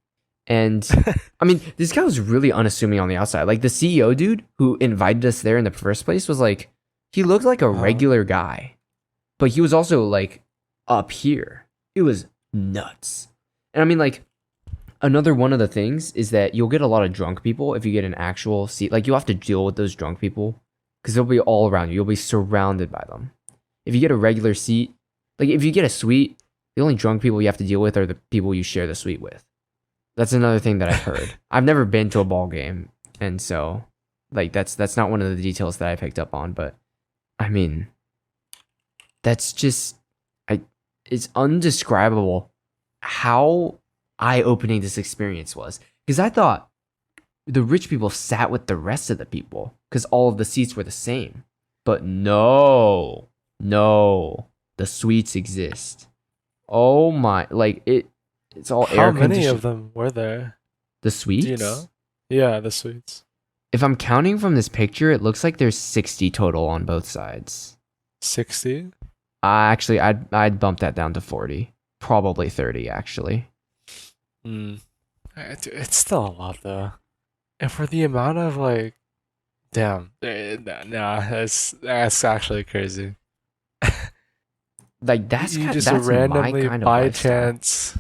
And I mean, this guy was really unassuming on the outside. Like the CEO dude who invited us there in the first place was like, he looked like a regular guy, but he was also like up here. It was nuts. And I mean, like, another one of the things is that you'll get a lot of drunk people if you get an actual seat. Like, you'll have to deal with those drunk people because they'll be all around you. You'll be surrounded by them. If you get a regular seat, like if you get a suite, the only drunk people you have to deal with are the people you share the suite with. That's another thing that I've heard. I've never been to a ball game, and so like that's not one of the details that I picked up on. But I mean, that's just it's undescribable how eye-opening this experience was. Because I thought the rich people sat with the rest of the people because all of the seats were the same. But no, the suites exist. Oh my, like it's all air conditioned. How many of them were there? The suites? Do you know? Yeah, the suites. If I'm counting from this picture, it looks like there's 60 total on both sides. 60? Actually, I'd bump that down to 40. Probably 30, actually. Mm. It's still a lot though. And for the amount of like, damn, nah, that's actually crazy. Like You just that's my randomly kind of by lifestyle. chance.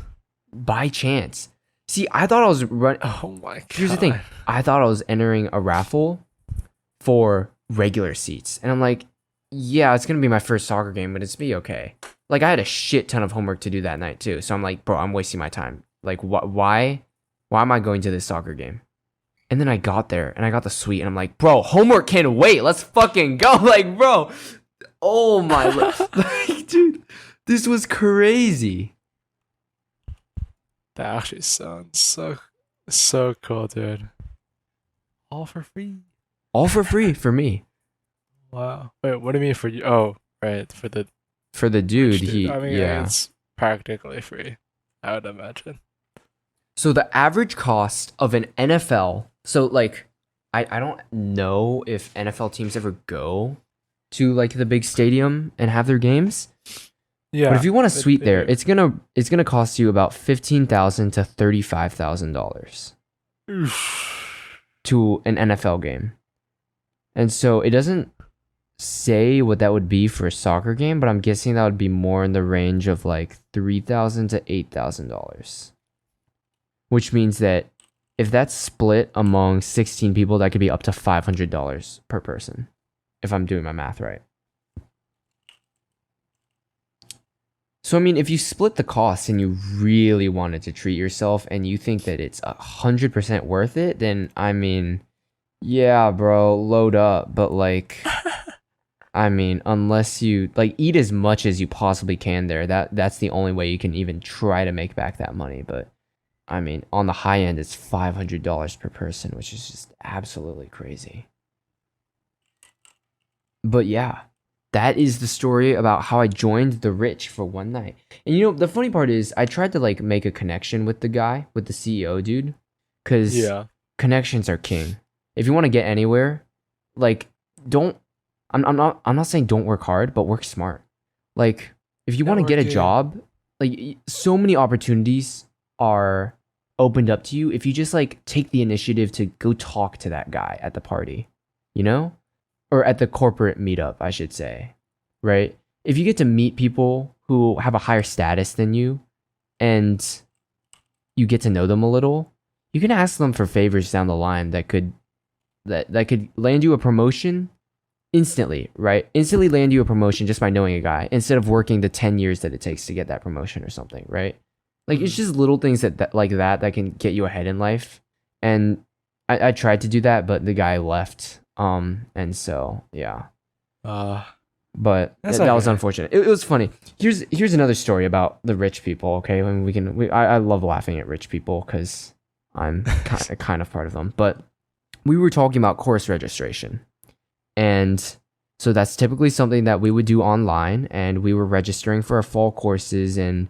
By chance. See, I thought I was run. Oh my Here's the thing. god. I thought I was entering a raffle for regular seats, and I'm like, yeah, it's gonna be my first soccer game, but it's be okay. Like I had a shit ton of homework to do that night too, so I'm like, bro, I'm wasting my time. Like, why am I going to this soccer game? And then I got there and I got the suite, and I'm like, bro, homework can wait. Let's fucking go. Like, bro, oh my, like, dude, this was crazy. That actually sounds so cool, dude. All for free. All for free for me. Wow. Wait, what do you mean for you? Oh, right, For the dude, dude. I mean, yeah. it's practically free, I would imagine. So the average cost of an NFL, so like, I don't know if NFL teams ever go to like the big stadium and have their games. Yeah. But if you want a suite they there, do. it's gonna cost you about $15,000 to $35,000 Oof. to an NFL game. And so it doesn't say what that would be for a soccer game, but I'm guessing that would be more in the range of like $3,000 to $8,000. Which means that if that's split among 16 people, that could be up to $500 per person, if I'm doing my math right. So, I mean, if you split the cost and you really wanted to treat yourself and you think that it's 100% worth it, then, I mean, yeah, bro, load up. But, like, I mean, unless you, like, eat as much as you possibly can there, that's the only way you can even try to make back that money. But, I mean, on the high end, it's $500 per person, which is just absolutely crazy. But, yeah. That is the story about how I joined the rich for one night. And you know, the funny part is I tried to like make a connection with the guy, with the CEO dude, cuz Yeah. connections are king. If you want to get anywhere, like don't I'm not saying don't work hard, but work smart. Like if you want to get a Networking. job, like so many opportunities are opened up to you if you just like take the initiative to go talk to that guy at the party, you know? Or at the corporate meetup, I should say, right? If you get to meet people who have a higher status than you and you get to know them a little, you can ask them for favors down the line that could land you a promotion instantly, right? Instantly land you a promotion just by knowing a guy instead of working the 10 years that it takes to get that promotion or something, right? Like it's just little things that like that can get you ahead in life. And I tried to do that, but the guy left. And so yeah. But that was unfortunate. It was funny. Here's another story about the rich people. Okay, I mean, I love laughing at rich people because I'm kind of part of them. But we were talking about course registration, and so that's typically something that we would do online. And we were registering for our fall courses, and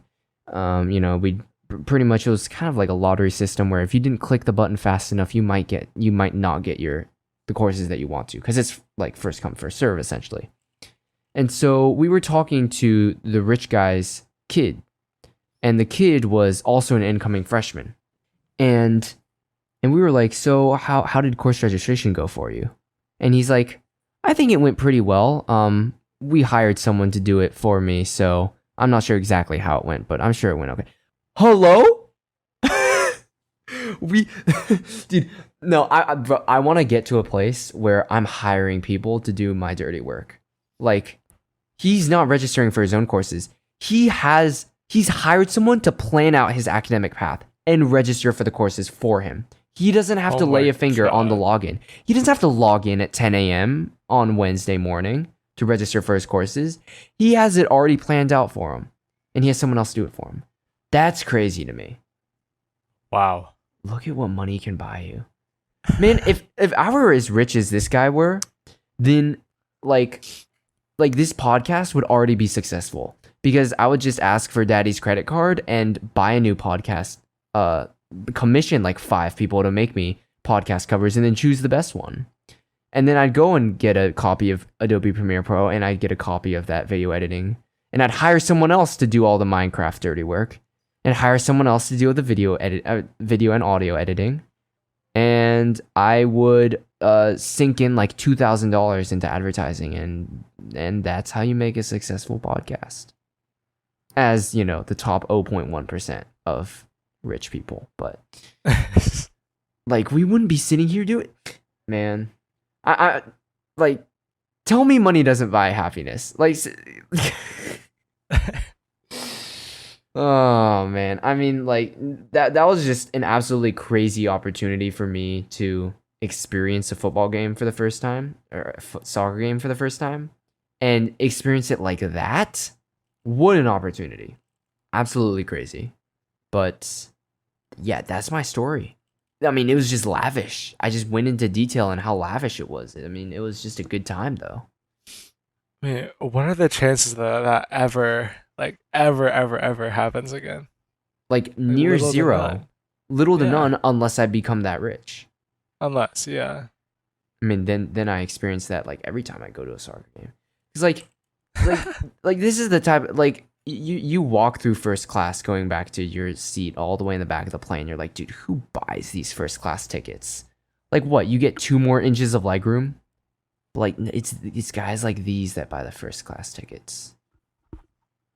you know, we pretty much it was kind of like a lottery system where if you didn't click the button fast enough, you might not get the courses that you want to, because it's like first come first serve essentially. And so we were talking to the rich guy's kid, and the kid was also an incoming freshman, and we were like, so how did course registration go for you? And he's like, I think it went pretty well. We hired someone to do it for me, so I'm not sure exactly how it went, but I'm sure it went okay. Hello? Dude, no, I want to get to a place where I'm hiring people to do my dirty work. Like, he's not registering for his own courses. He's hired someone to plan out his academic path and register for the courses for him. He doesn't have to lay a finger on the login. He doesn't have to log in at 10 a.m. on Wednesday morning to register for his courses. He has it already planned out for him, and he has someone else do it for him. That's crazy to me. Wow. Look at what money can buy you. Man, if I were as rich as this guy were, then like this podcast would already be successful, because I would just ask for daddy's credit card and buy a new podcast, commission like 5 people to make me podcast covers, and then choose the best one. And then I'd go and get a copy of Adobe Premiere Pro, and I'd get a copy of that video editing, and I'd hire someone else to do all the Minecraft dirty work. and hire someone else to deal with the video and audio editing. And I would sink in like $2,000 into advertising, and that's how you make a successful podcast. As you know, the top 0.1% of rich people, but like we wouldn't be sitting here doing, man. I like, tell me money doesn't buy happiness. Like, oh man, I mean, like that was just an absolutely crazy opportunity for me to experience a football game for the first time, or a soccer game for the first time, and experience it like that. What an opportunity. Absolutely crazy. But yeah, that's my story. I mean, it was just lavish. I just went into detail on how lavish it was. I mean, it was just a good time though. I mean, what are the chances that ever happens again? Like near Little to zero. none. Little to Yeah. none, unless I become that rich. Unless, yeah. I mean, then I experience that like every time I go to a soccer game. It's like like this is the type, like you walk through first class going back to your seat all the way in the back of the plane. You're like, dude, who buys these first class tickets? Like what? You get 2 more inches of legroom? Like it's guys like these that buy the first class tickets.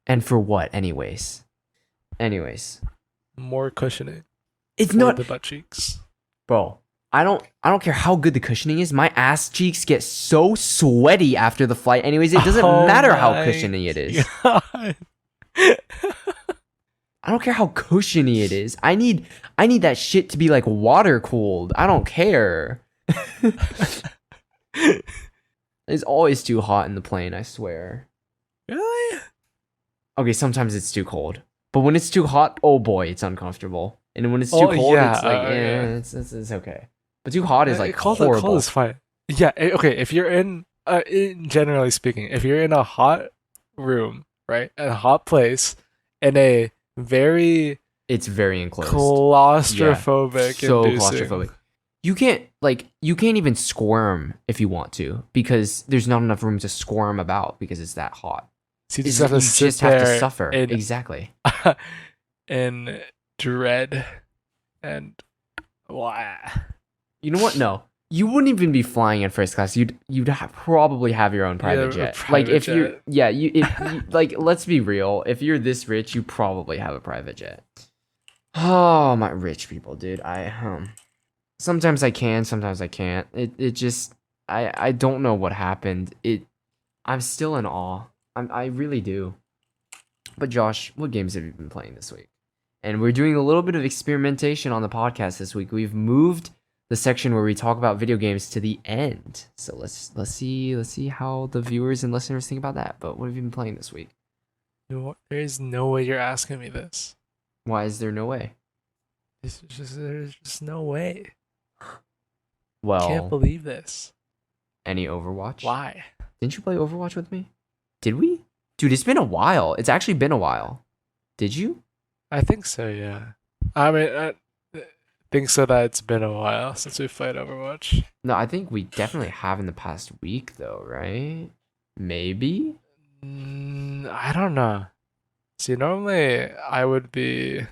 And for what, anyways? More cushioning It's for not, the butt cheeks. bro. I don't care how good the cushioning is. My ass cheeks get so sweaty after the flight. Anyways, it doesn't matter how my cushiony it is. God. I don't care how cushiony it is. I need that shit to be like water cooled. I don't care. It's always too hot in the plane, I swear. Really? Okay, sometimes it's too cold. But when it's too hot, oh boy, it's uncomfortable. And when it's too cold, yeah, it's like, yeah. it's okay. But too hot is like cold horrible. is fine. Yeah, okay, if you're in generally speaking, if you're in a hot room, right? A hot place in a very It's very enclosed. claustrophobic So inducing. claustrophobic. You can't even squirm if you want to, because there's not enough room to squirm about because it's that hot. So you It's- just have to you sit just have to there suffer. in- Exactly. in dread and blah. You know what? No. You wouldn't even be flying in first class. You'd probably have your own private Yeah, a jet. private Like if you're jet. yeah, if like let's be real. If you're this rich, you probably have a private jet. Oh, my rich people, dude. Sometimes I can, sometimes I can't. It just I don't know what happened. I'm still in awe. I really do. But Josh, what games have you been playing this week? And we're doing a little bit of experimentation on the podcast this week. We've moved the section where we talk about video games to the end. So let's see how the viewers and listeners think about that. But what have you been playing this week? There's no way you're asking me this. Why is there no way? There's just no way. Well, Can't believe this. any Overwatch? Why? Didn't you play Overwatch with me? Did we? Dude, it's been a while. It's actually been a while. Did you? I think so, yeah. I mean, I think so that it's been a while since we played Overwatch. No, I think we definitely have in the past week, though, right? Maybe? I don't know. See, normally I would be,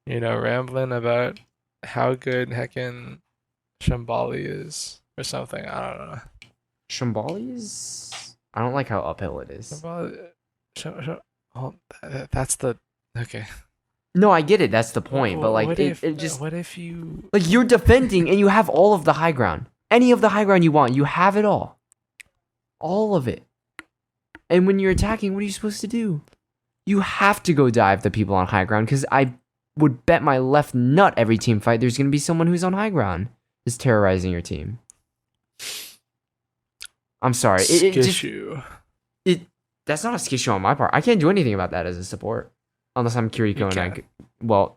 rambling about how good heckin' Shambali is or something. I don't know. Shambali is... I don't like how uphill it is. Shambali, oh, that's the okay. No, I get it. That's the point. But, like, what it just... What if you? Like, you're defending and you have all of the high ground. Any of the high ground you want. You have it all. All of it. And when you're attacking, what are you supposed to do? You have to go dive the people on high ground, because I would bet my left nut every team fight there's going to be someone who's on high ground is terrorizing your team. I'm sorry. Skishu. That's not a skishu on my part. I can't do anything about that as a support. Unless I'm Kiriko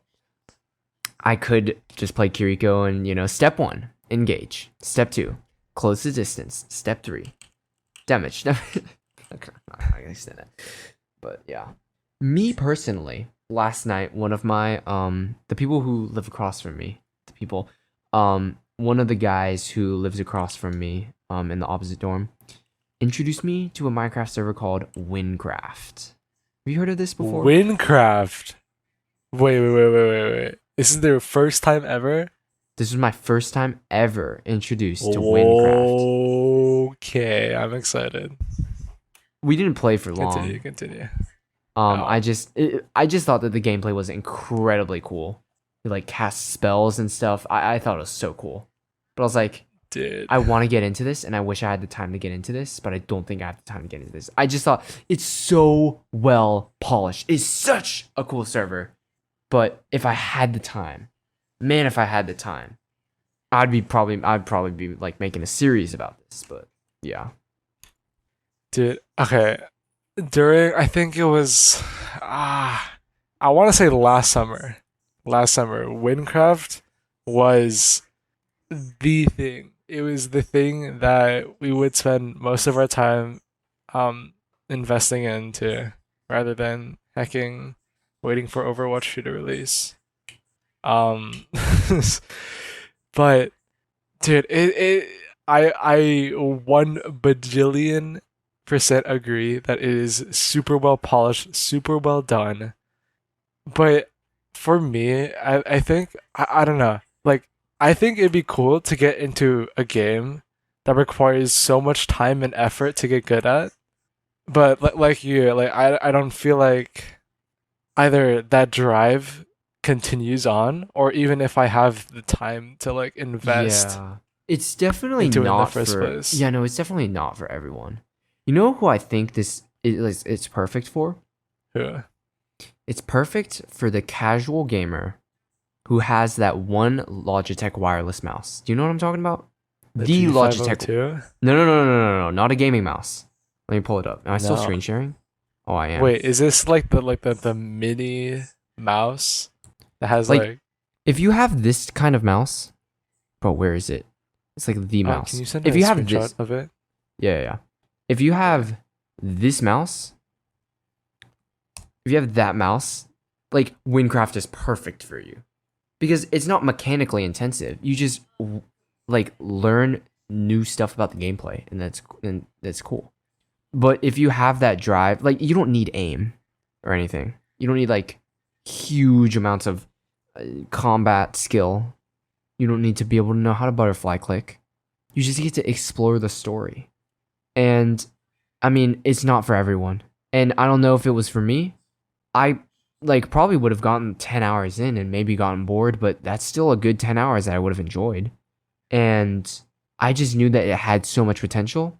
I could just play Kiriko and, step 1, engage. Step 2, close the distance. Step 3, damage. Okay, I'm not gonna say that. But yeah. Me personally, last night, one of my, the people who live across from me, one of the guys who lives across from me, in the opposite dorm, introduced me to a Minecraft server called Winecraft. Have you heard of this before? Winecraft. Wait. This is their first time ever? This was my first time ever introduced to Windcraft. Okay, I'm excited. We didn't play for long. Continue. I just thought that the gameplay was incredibly cool. You like cast spells and stuff. I thought it was so cool. But I was like, Dude. I want to get into this, and I wish I had the time to get into this, but I don't think I have the time to get into this. I just thought it's so well polished. It's such a cool server. But if I had the time, if I had the time, I'd probably be like making a series about this. But yeah, dude. Okay, I think it was, I want to say last summer. Windcraft was the thing. It was the thing that we would spend most of our time investing into rather than hacking, waiting for Overwatch 2 to release. But dude, I 1 bajillion% agree that it is super well polished, super well done. But for me, I think I don't know. Like, I think it'd be cool to get into a game that requires so much time and effort to get good at. But like you, like I don't feel like either that drive continues on, or even if I have the time to like invest yeah, it's definitely into it in the not first for. place. Yeah, no, it's definitely not for everyone. You know who I think this is? It's perfect for. Yeah. It's perfect for the casual gamer who has that one Logitech wireless mouse. Do you know what I'm talking about? The Logitech. G502? No, not a gaming mouse. Let me pull it up. Am I still No. screen sharing? Oh, I am. Wait, is this like the mini mouse that has Like, like if you have this kind of mouse, bro, where is it? It's like the mouse. Can you send if me you a have screenshot this, of it? yeah. If you have this mouse, if you have that mouse, like Windcraft is perfect for you because it's not mechanically intensive. You just like learn new stuff about the gameplay, and that's cool. But if you have that drive, like you don't need aim or anything. You don't need like huge amounts of combat skill. You don't need to be able to know how to butterfly click. You just get to explore the story. And I mean, it's not for everyone. And I don't know if it was for me. I like probably would have gotten 10 hours in and maybe gotten bored, but that's still a good 10 hours that I would have enjoyed. And I just knew that it had so much potential,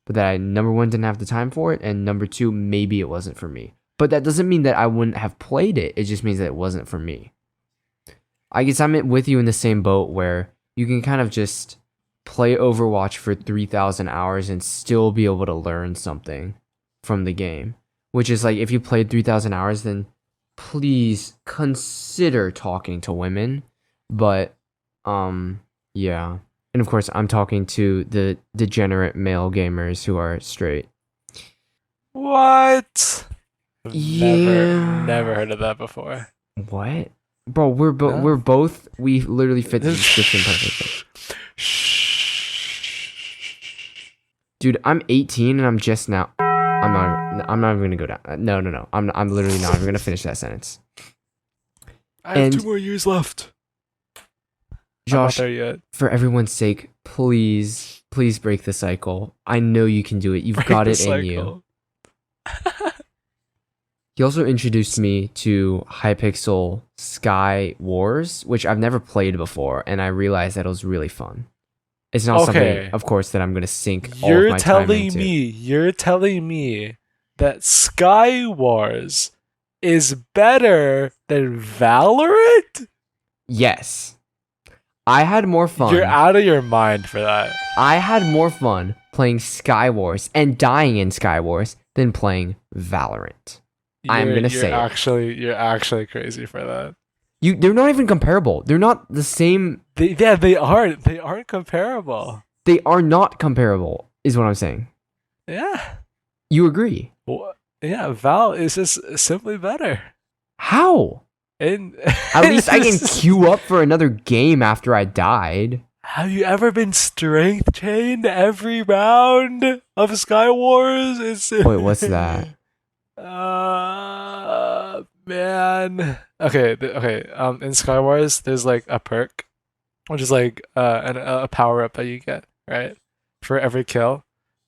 but that I, number one, didn't have the time for it, and number two, maybe it wasn't for me. But that doesn't mean that I wouldn't have played it. It just means that it wasn't for me. I guess I'm with you in the same boat where you can kind of just play Overwatch for 3,000 hours and still be able to learn something from the game. Which is like, if you played 3,000 hours, then please consider talking to women. But, yeah. And of course, I'm talking to the degenerate male gamers who are straight. What? Yeah. Never heard of that before. What? Bro, we're both, we literally fit the description perfectly. Dude, I'm 18 and I'm just now. I'm not even gonna go down. No. I'm literally not even gonna finish that sentence. I have 2 more years left. Josh, I'm not there yet. For everyone's sake, please break the cycle. I know you can do it. You've got it in you. He also introduced me to Hypixel Sky Wars, which I've never played before, and I realized that it was really fun. It's not something, of course, that I'm going to sink all of my time into. You're telling me that Sky Wars is better than Valorant? Yes. I had more fun. You're out of your mind for that. I had more fun playing Sky Wars and dying in Sky Wars than playing Valorant. I'm going to say You're actually crazy for that. They're not even comparable. They're not the same. They aren't. They aren't comparable. They are not comparable, is what I'm saying. Yeah. You agree? Well, yeah, Val is just simply better. How? And at least I can queue up for another game after I died. Have you ever been strength chained every round of Sky Wars? Wait, what's that? Man. Okay, in Skywars, there's like a perk, which is like a power up that you get, right? For every kill.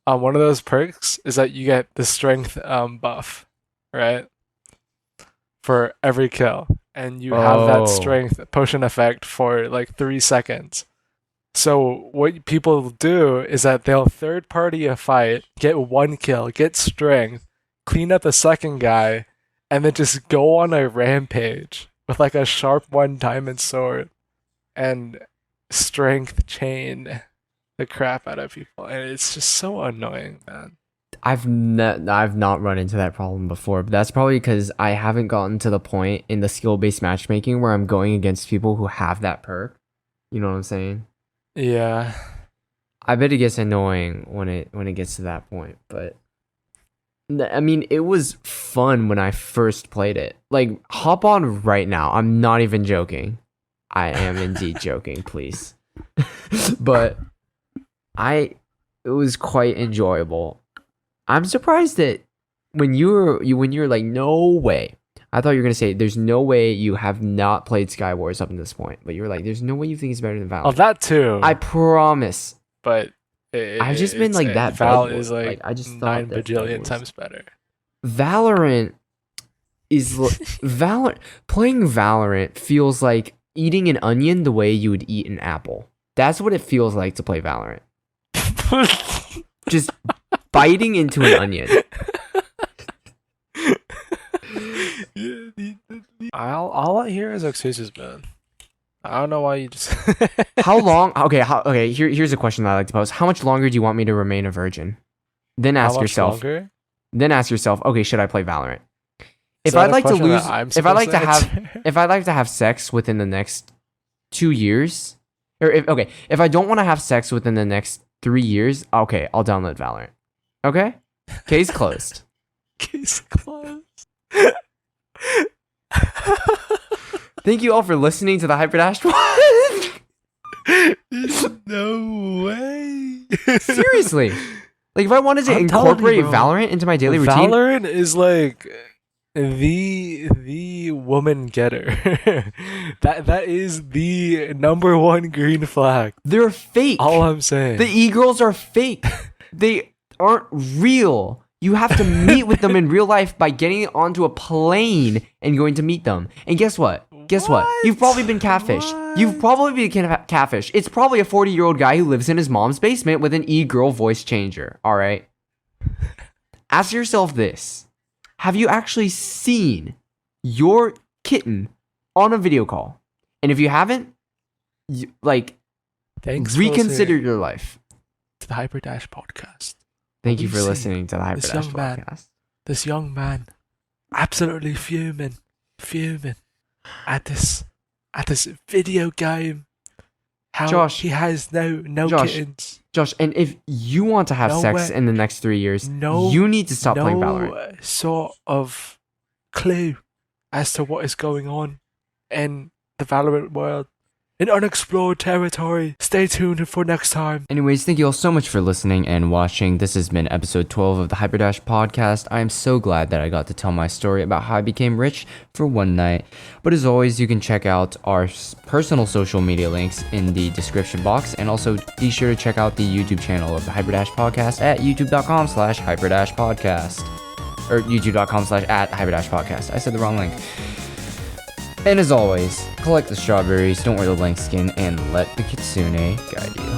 One of those perks is that you get the strength buff, right? For every kill. And you have that Oh. strength potion effect for like 3 seconds. So what people do is that they'll third party a fight, get one kill, get strength, clean up the second guy, and then just go on a rampage with like a sharp one diamond sword and strength chain the crap out of people. And it's just so annoying, man. I've not run into that problem before, but that's probably because I haven't gotten to the point in the skill-based matchmaking where I'm going against people who have that perk. You know what I'm saying? Yeah. I bet it gets annoying when it gets to that point, but I mean, it was fun when I first played it. Like, hop on right now. I'm not even joking. I am indeed joking, please. But it was quite enjoyable. I'm surprised that when you're like, no way. I thought you were gonna say there's no way you have not played Skywars up to this point, but you're like, there's no way you think it's better than Valorant. Oh, that too. I promise. But I've just been like that. Val is like I just 9 bajillion times better. Valorant is playing Valorant feels like eating an onion the way you would eat an apple. That's what it feels like to play Valorant. Just biting into an onion. All I hear is excuses, man. I don't know why you just. How long? Okay. Here's a question that I like to pose. How much longer do you want me to remain a virgin? Then ask yourself. Longer? Then ask yourself. Okay, should I play Valorant? Is If I'd that a like to question lose, that I'm if I'd like to supposed have, if I'd like to have sex within the next 2 years, or if I don't want to have sex within the next 3 years, okay, I'll download Valorant. Okay, case closed. Case closed. Thank you all for listening to the Hyperdash one. No way. Seriously, like if I wanted to I'm telling incorporate you, bro. Valorant into my daily routine, Valorant is like the woman getter. that is the number one green flag. they're fake. All I'm saying. The e-girls are fake. They aren't real. You have to meet with them in real life by getting onto a plane and going to meet them. And guess what? What? You've probably been catfished. You've probably been catfished. It's probably a 40-year-old guy who lives in his mom's basement with an e-girl voice changer. All right? Ask yourself this. Have you actually seen your kitten on a video call? And if you haven't, Thanks for reconsider listening your life. to the Hyperdash podcast. Thank you We've for seen listening to the this Hyperdash young man. podcast. This young man, absolutely fuming at this video game. How Josh, he has no Josh, kittens. Josh, and if you want to have No sex way. in the next 3 years, you need to stop playing Valorant. No sort of clue as to what is going on in the Valorant world. In unexplored territory. Stay tuned for next time. Anyways, thank you all so much for listening and watching. This has been episode 12 of the Hyperdash podcast. I am so glad that I got to tell my story about how I became rich for one night. But as always, you can check out our personal social media links in the description box. And also be sure to check out the YouTube channel of the Hyperdash podcast at youtube.com/hyperdashpodcast. Or youtube.com/@hyperdashpodcast. I said the wrong link. And as always, collect the strawberries, don't wear the lank skin, and let the kitsune guide you.